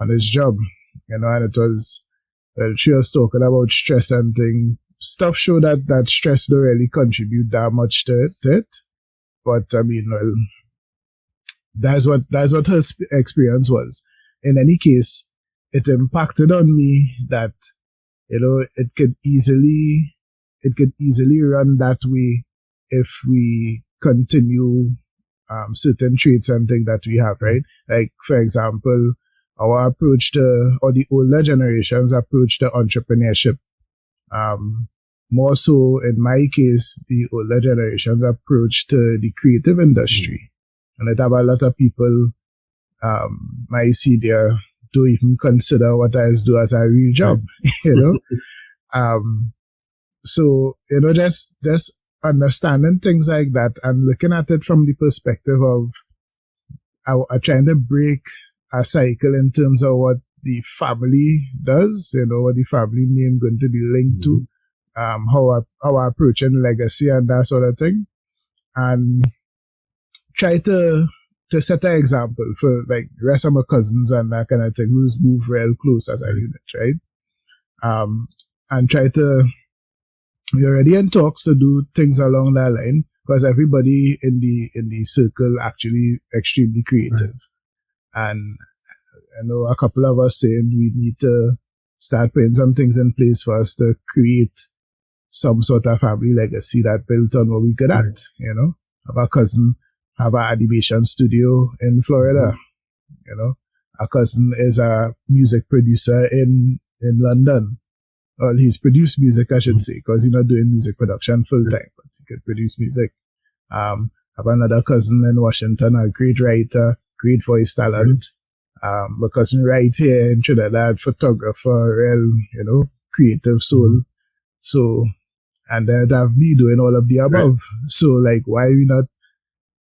On his job, and it was, well, she was talking about stress and things. Stuff show that stress don't really contribute that much to it. But I mean, well, that's what her experience was. In any case, it impacted on me that, it could easily run that way if we continue certain traits and things that we have, right? Like, for example, our approach to, or the older generation's approach to entrepreneurship. More so, in my case, the older generation's approach to the creative industry. And it have a lot of people, I see there, don't even consider what I do as a real job, So, just understanding things like that and looking at it from the perspective of, I trying to break a cycle in terms of what the family does, what the family name going to be linked to, how I approaching legacy and that sort of thing, and try to set an example for like the rest of my cousins and that kind of thing who's moved real close as a unit, right? And try to, we're already in talks to do things along that line because everybody in the circle actually extremely creative. Right. And I know a couple of us saying we need to start putting some things in place for us to create some sort of family legacy that built on what we good at, Have a cousin have an animation studio in Florida, A cousin is a music producer in London. Well, he's produced music, I should say, because he's not doing music production full time, but he could produce music. Have another cousin in Washington, a great writer, great voice talent. My cousin right here in Trinidad, photographer, real, creative soul. So, and then have me doing all of the above. Right. So, like, why are we not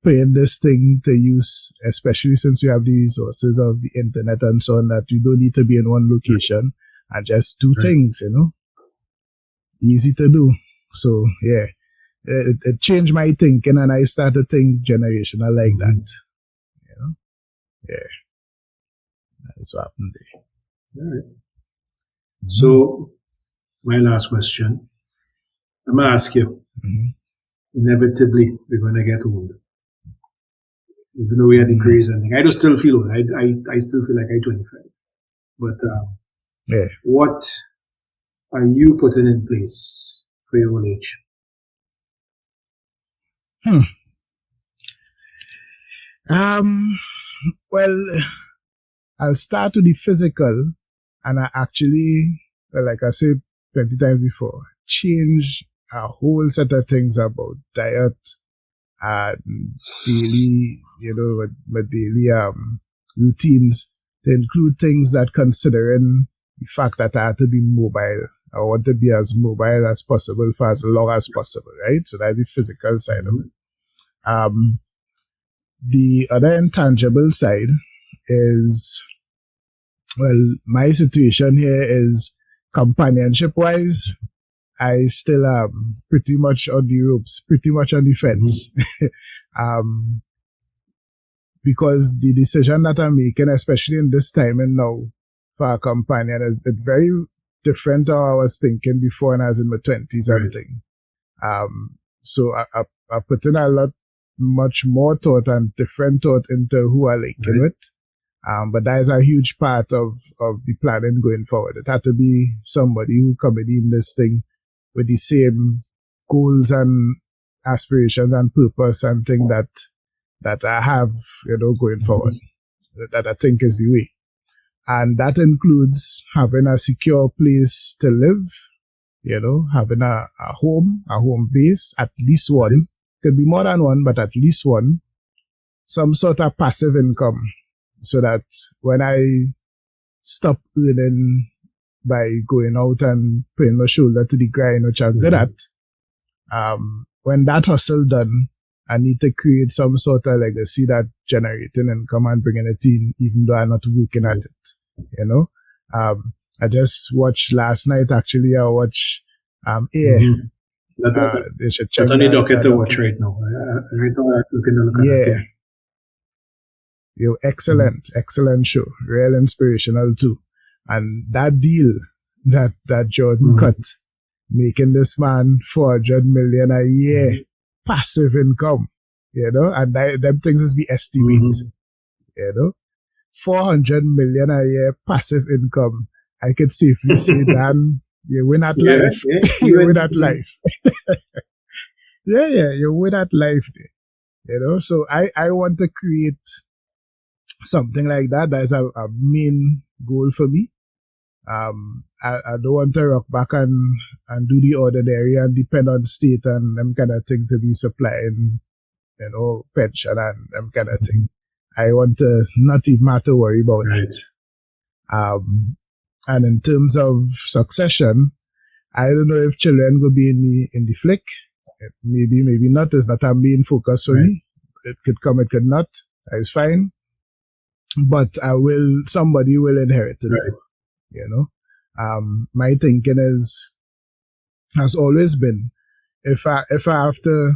putting this thing to use, especially since we have the resources of the internet and so on, that we don't need to be in one location and just do things, Easy to do. So, yeah, it changed my thinking and I started to think generational like that, Yeah. That's what happened there. All right. So, my last question. I'm going to ask you, inevitably, we're going to get old. Even though we had degrees and things. I do still feel old. I still feel like I'm 25. But what are you putting in place for your old age? Well, I'll start with the physical, and I actually, like I said 20 times before, change a whole set of things about diet and daily, my daily routines to include things that, considering the fact that I had to be mobile, I want to be as mobile as possible for as long as possible, right? So that's the physical side of it. The other intangible side is, well, my situation here is companionship wise, I still am pretty much on the ropes, pretty much on the fence. Because the decision that I'm making, especially in this time and now for a companion, is it's very different to how I was thinking before when I was in my 20s and thing. So I put in a lot, much more thought and different thought into who I linking with. But that is a huge part of the planning going forward. It had to be somebody who committed in this thing with the same goals and aspirations and purpose and thing that I have, going forward. That I think is the way. And that includes having a secure place to live, having a home base, at least one. Could be more than one, but at least one. Some sort of passive income, so that when I stop earning by going out and putting my shoulder to the grind, which I'm good at, when that hustle done, I need to create some sort of legacy that generating income and bringing it in, even though I'm not working at it, I just watched last night, actually, I watched Air. They should check that's on the docket to watch right now. Right now, I'm looking to look at it. Excellent show. Real inspirational too. And that deal that Jordan cut, making this man $400 million a year, passive income, and them things is be estimate, $400 million a year passive income. I could safely say, Dan, you win at life. You win at life. You win at life. So I want to create something like that. That is a main goal for me. I don't want to rock back and do the ordinary and depend on state and them kind of thing to be supplying, pension and them kind of thing. I want to not even have to worry about it. And in terms of succession, I don't know if children will be in the flick. Maybe not. It's not a main focus for me. It could come, it could not. It's fine. But somebody will inherit it. My thinking has always been, if I have to,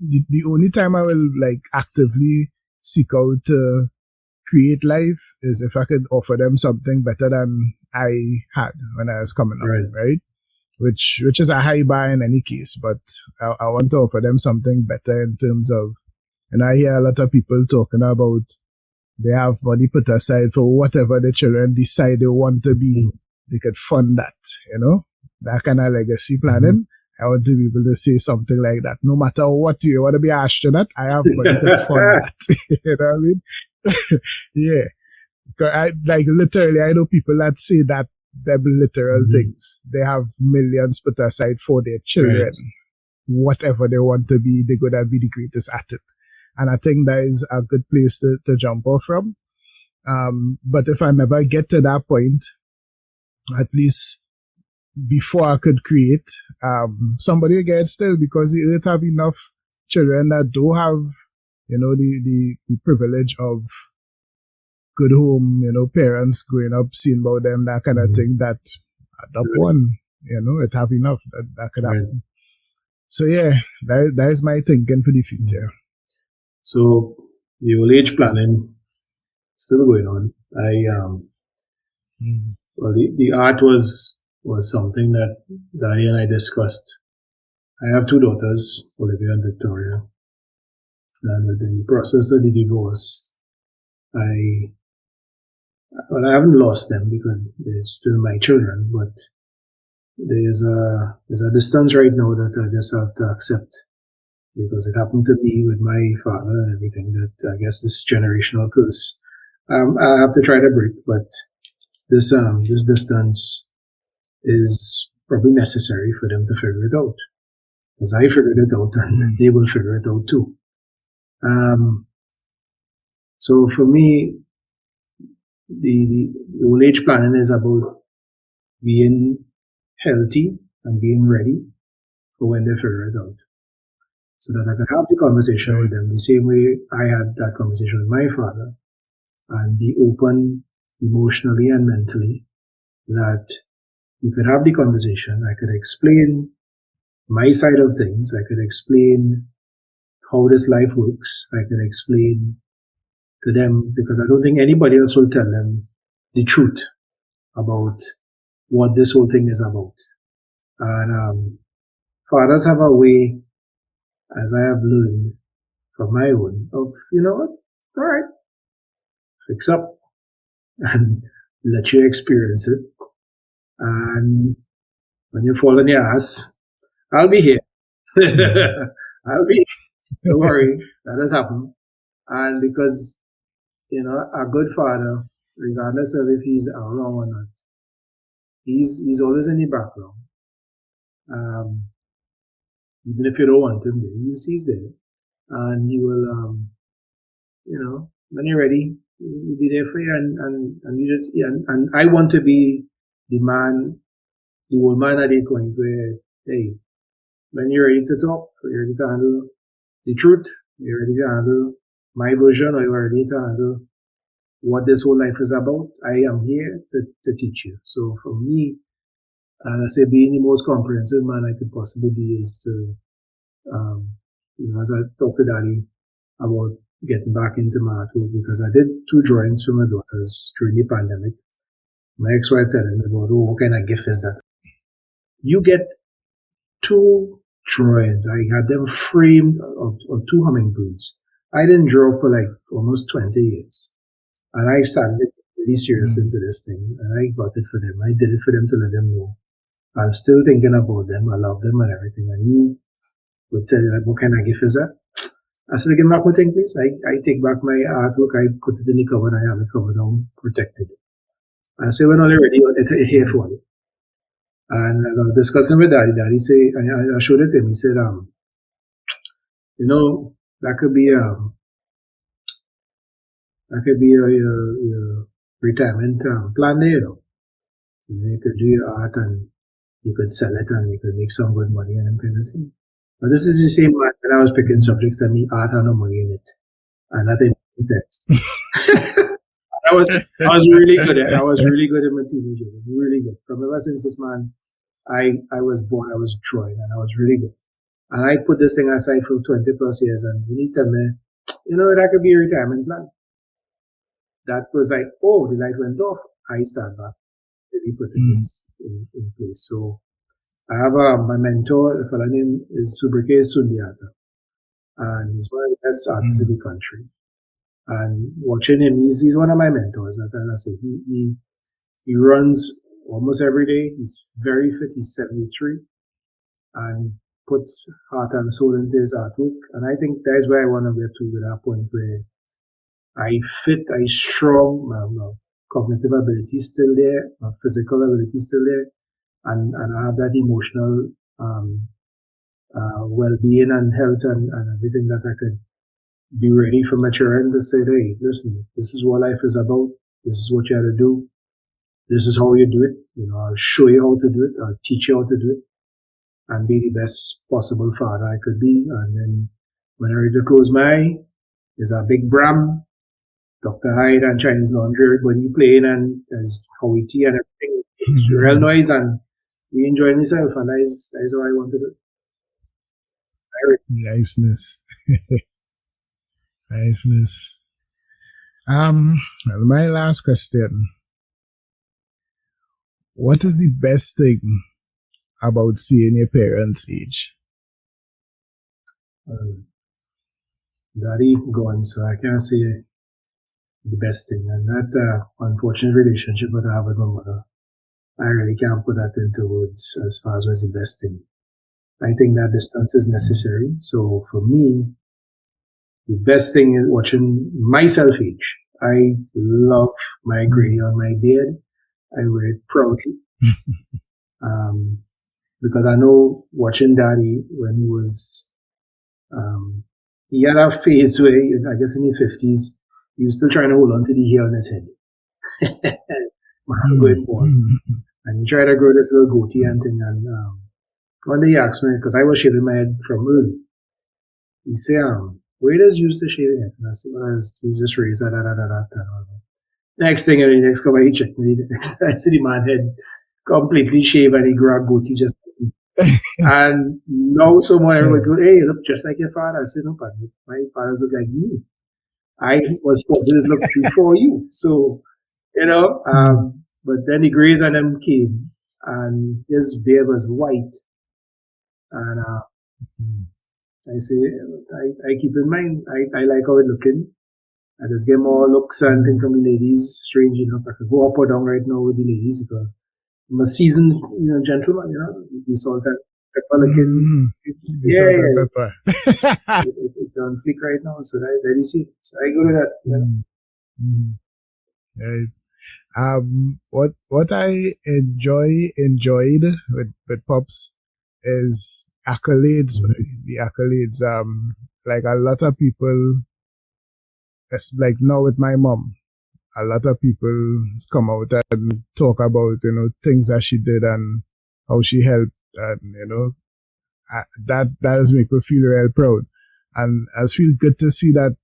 the only time I will actively seek out to create life is if I could offer them something better than I had when I was coming up, right? Which is a high bar in any case, but I want to offer them something better in terms of, and I hear a lot of people talking about they have money put aside for whatever the children decide they want to be. They could fund that, that kind of legacy planning. I want to be able to say something like that. No matter what you want to be an astronaut, I have money to fund that. You know what I mean? Yeah. Because literally, I know people that say that they're literal things. They have millions put aside for their children. Whatever they want to be, they're going to be the greatest at it. And I think that is a good place to jump off from. But if I never get to that point, at least before I could create, somebody will get still, because the earth have enough children that don't have, the privilege of good home, parents growing up, seeing about them, that kind of thing, that adopt one, it have enough that could happen. So that is my thinking for the future. So the old age planning still going on. Well, the art was something that Danny and I discussed. I have two daughters, Olivia and Victoria, and within the process of the divorce, I haven't lost them because they're still my children, but there's a distance right now that I just have to accept, because it happened to me with my father and everything, that I guess this generational curse. I have to try to break, but this distance is probably necessary for them to figure it out. Because I figured it out and they will figure it out too. So for me, the old age planning is about being healthy and being ready for when they figure it out. So that I can have the conversation with them the same way I had that conversation with my father. and be open emotionally and mentally, that we could have the conversation. I could explain my side of things. I could explain how this life works. I could explain to them, because I don't think anybody else will tell them the truth about what this whole thing is about. And fathers have a way, as I have learned from my own, of, you know what, all right, fix up and let you experience it. And when you fall on your ass, I'll be here. I'll be here. Don't worry, that has happened. And because, you know, a good father, regardless of if he's around or not, he's always in the background. Even if you don't want him there, he's there. And he will, you know, when you're ready, he'll be there for you. And you just, yeah, and I want to be the man, the old man at the point where, hey, when you're ready to talk, you're ready to handle the truth, you're ready to handle my version, or you're ready to handle what this whole life is about, I am here to teach you. So for me, I say being the most comprehensive man I could possibly be is to, you know, as I talked to Daddy about getting back into my artwork, because I did 2 drawings for my daughters during the pandemic. My ex-wife telling me about, oh, what kind of gift is that? You get 2 drawings. I had them framed of 2 hummingbirds. I didn't draw for like almost 20 years. And I started really serious into this thing, and I got it for them. I did it for them to let them know I'm still thinking about them. I love them and everything. And you would tell you, like, what kind of gift is that? I said, give back my thing, please. I take back my artwork. I put it in the cover, and I have it covered down, protected. I say, when all you're ready, it's here for you. And as I was discussing with Daddy say, and I showed it to him. He said, you know, that could be your retirement plan there, you know. You could do your art and you could sell it and you could make some good money and that kind of thing. But this is the same man when I was picking subjects that me art had no money in it. And that didn't make sense. I was really good at I was really good in my teenage years. Really good. From ever since this man, I was born, I was drawing, and I was really good. And I put this thing aside for 20 plus years, and when he tell me, you know, that could be a retirement plan. That was like, oh, the light went off. I start back. Really putting this in place. So I have my mentor, a fellow name is Subrike Sundiata. And he's one of the best artists in the country. And watching him, he's one of my mentors. And I say, he runs almost every day. He's very fit. He's 73. And he puts heart and soul into his artwork. And I think that's where I want to get to that point where I strong, my cognitive ability is still there, my physical ability is still there, and I have that emotional well-being and health and everything that I could be ready for my children to say, hey, listen, this is what life is about. This is what you have to do. This is how you do it. You know, I'll show you how to do it. I'll teach you how to do it, and be the best possible father I could be. And then when I ready to close my eye, there's a big Bram, Dr. Hyde and Chinese Laundry, everybody playing, and there's Howie T and everything. It's real noise, and we enjoy myself, and that is how I want to do it. Niceness. Niceness. My last question. What is the best thing about seeing your parents age? Daddy gone, so I can't say the best thing. And that unfortunate relationship that I have with my mother, I really can't put that into words as far as what's the best thing. I think that distance is necessary. So for me, the best thing is watching myself age. I love my gray on my beard. I wear it proudly. Because I know watching Daddy when he was, he had a phase where, I guess in the 50s, he was still trying to hold on to the hair on his head. Going bald. And he tried to grow this little goatee and thing. And one day he asked me, because I was shaving my head from early, he said, where does you used to shave your head? And I said, well, he's just razor, da. Next thing, the next couple he checked me. I see the man head completely shaved and he grabbed goatee just and now someone everybody go, hey, look just like your father. I said, no, but my father's look like me. I was supposed to this look before you. So, but then the grays and them came and his beard was white. And I say, I keep in mind, I like how it looking. I just get more looks and things from the ladies. Strange enough, I could go up or down right now with the ladies because I'm a seasoned, gentleman, the salt and pepper looking. Salt and pepper. It's on fleek right now, so that is it. So I go to that. Right. What I enjoyed with Pops is accolades. The accolades. Like a lot of people, it's like now with my mom. A lot of people come out and talk about, things that she did and how she helped and, that does make me feel real proud. And I feel good to see that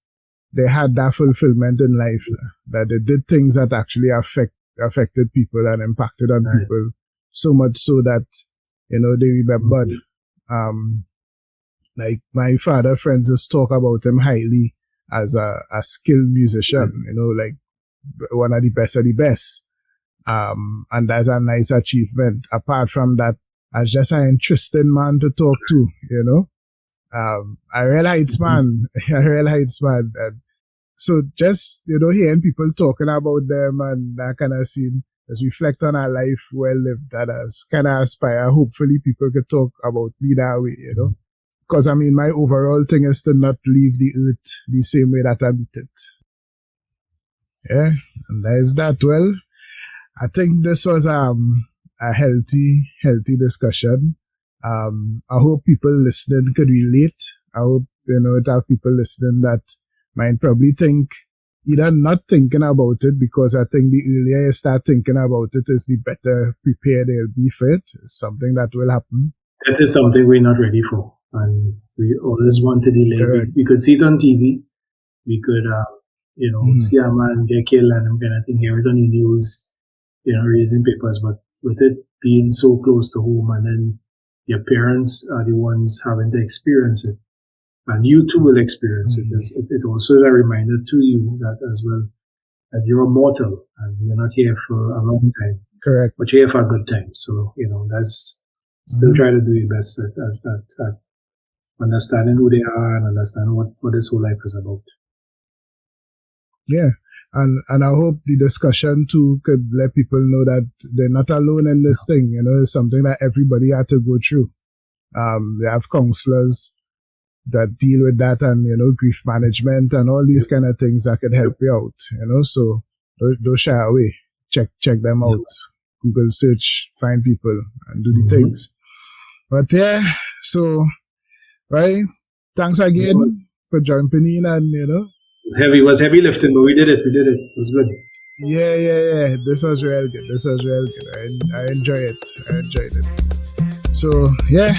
they had that fulfillment in life, that they did things that actually affected people and impacted on people so much so that, they remembered. Like my father friends just talk about him highly as a skilled musician, like, one of the best. And that's a nice achievement. Apart from that, as just an interesting man to talk to, I realize, man. And so just, hearing people talking about them and that kind of scene, just reflect on our life well lived, that as kind of aspire. Hopefully people could talk about me that way, Because my overall thing is to not leave the earth the same way that I meet it. Yeah, and there's that. Well, I think this was a healthy discussion. I hope people listening could relate. I hope it have people listening that might probably think either not thinking about it, because I think the earlier you start thinking about it is the better prepared they'll be for it. It's something that will happen. That is something we're not ready for, and we always want to delay. We could see it on TV. We could see a man get killed and them kind of thing, hear it on the news, reading papers, but with it being so close to home, and then your parents are the ones having to experience it, and you too will experience it. It also is a reminder to you that as well, that you're mortal and you're not here for a long time. Correct. But you're here for a good time. So, that's still try to do your best at understanding who they are and understanding what this whole life is about. Yeah. And I hope the discussion too could let people know that they're not alone in this thing. It's something that everybody had to go through. They have counselors that deal with that and, grief management and all these kind of things that could help you out, so don't shy away. Check them out. Google search, find people and do the things. But yeah, so, right. Thanks again for jumping in and, It was heavy lifting, but we did it. It was good. Yeah. This was real good. I enjoyed it. So, yeah,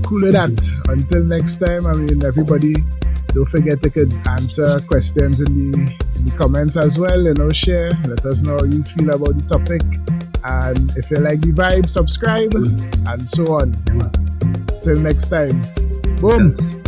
cool with that. Until next time, everybody, don't forget to could answer questions in the comments as well. Share. Let us know how you feel about the topic. And if you like the vibe, subscribe and so on. Till next time. Boom. Yes.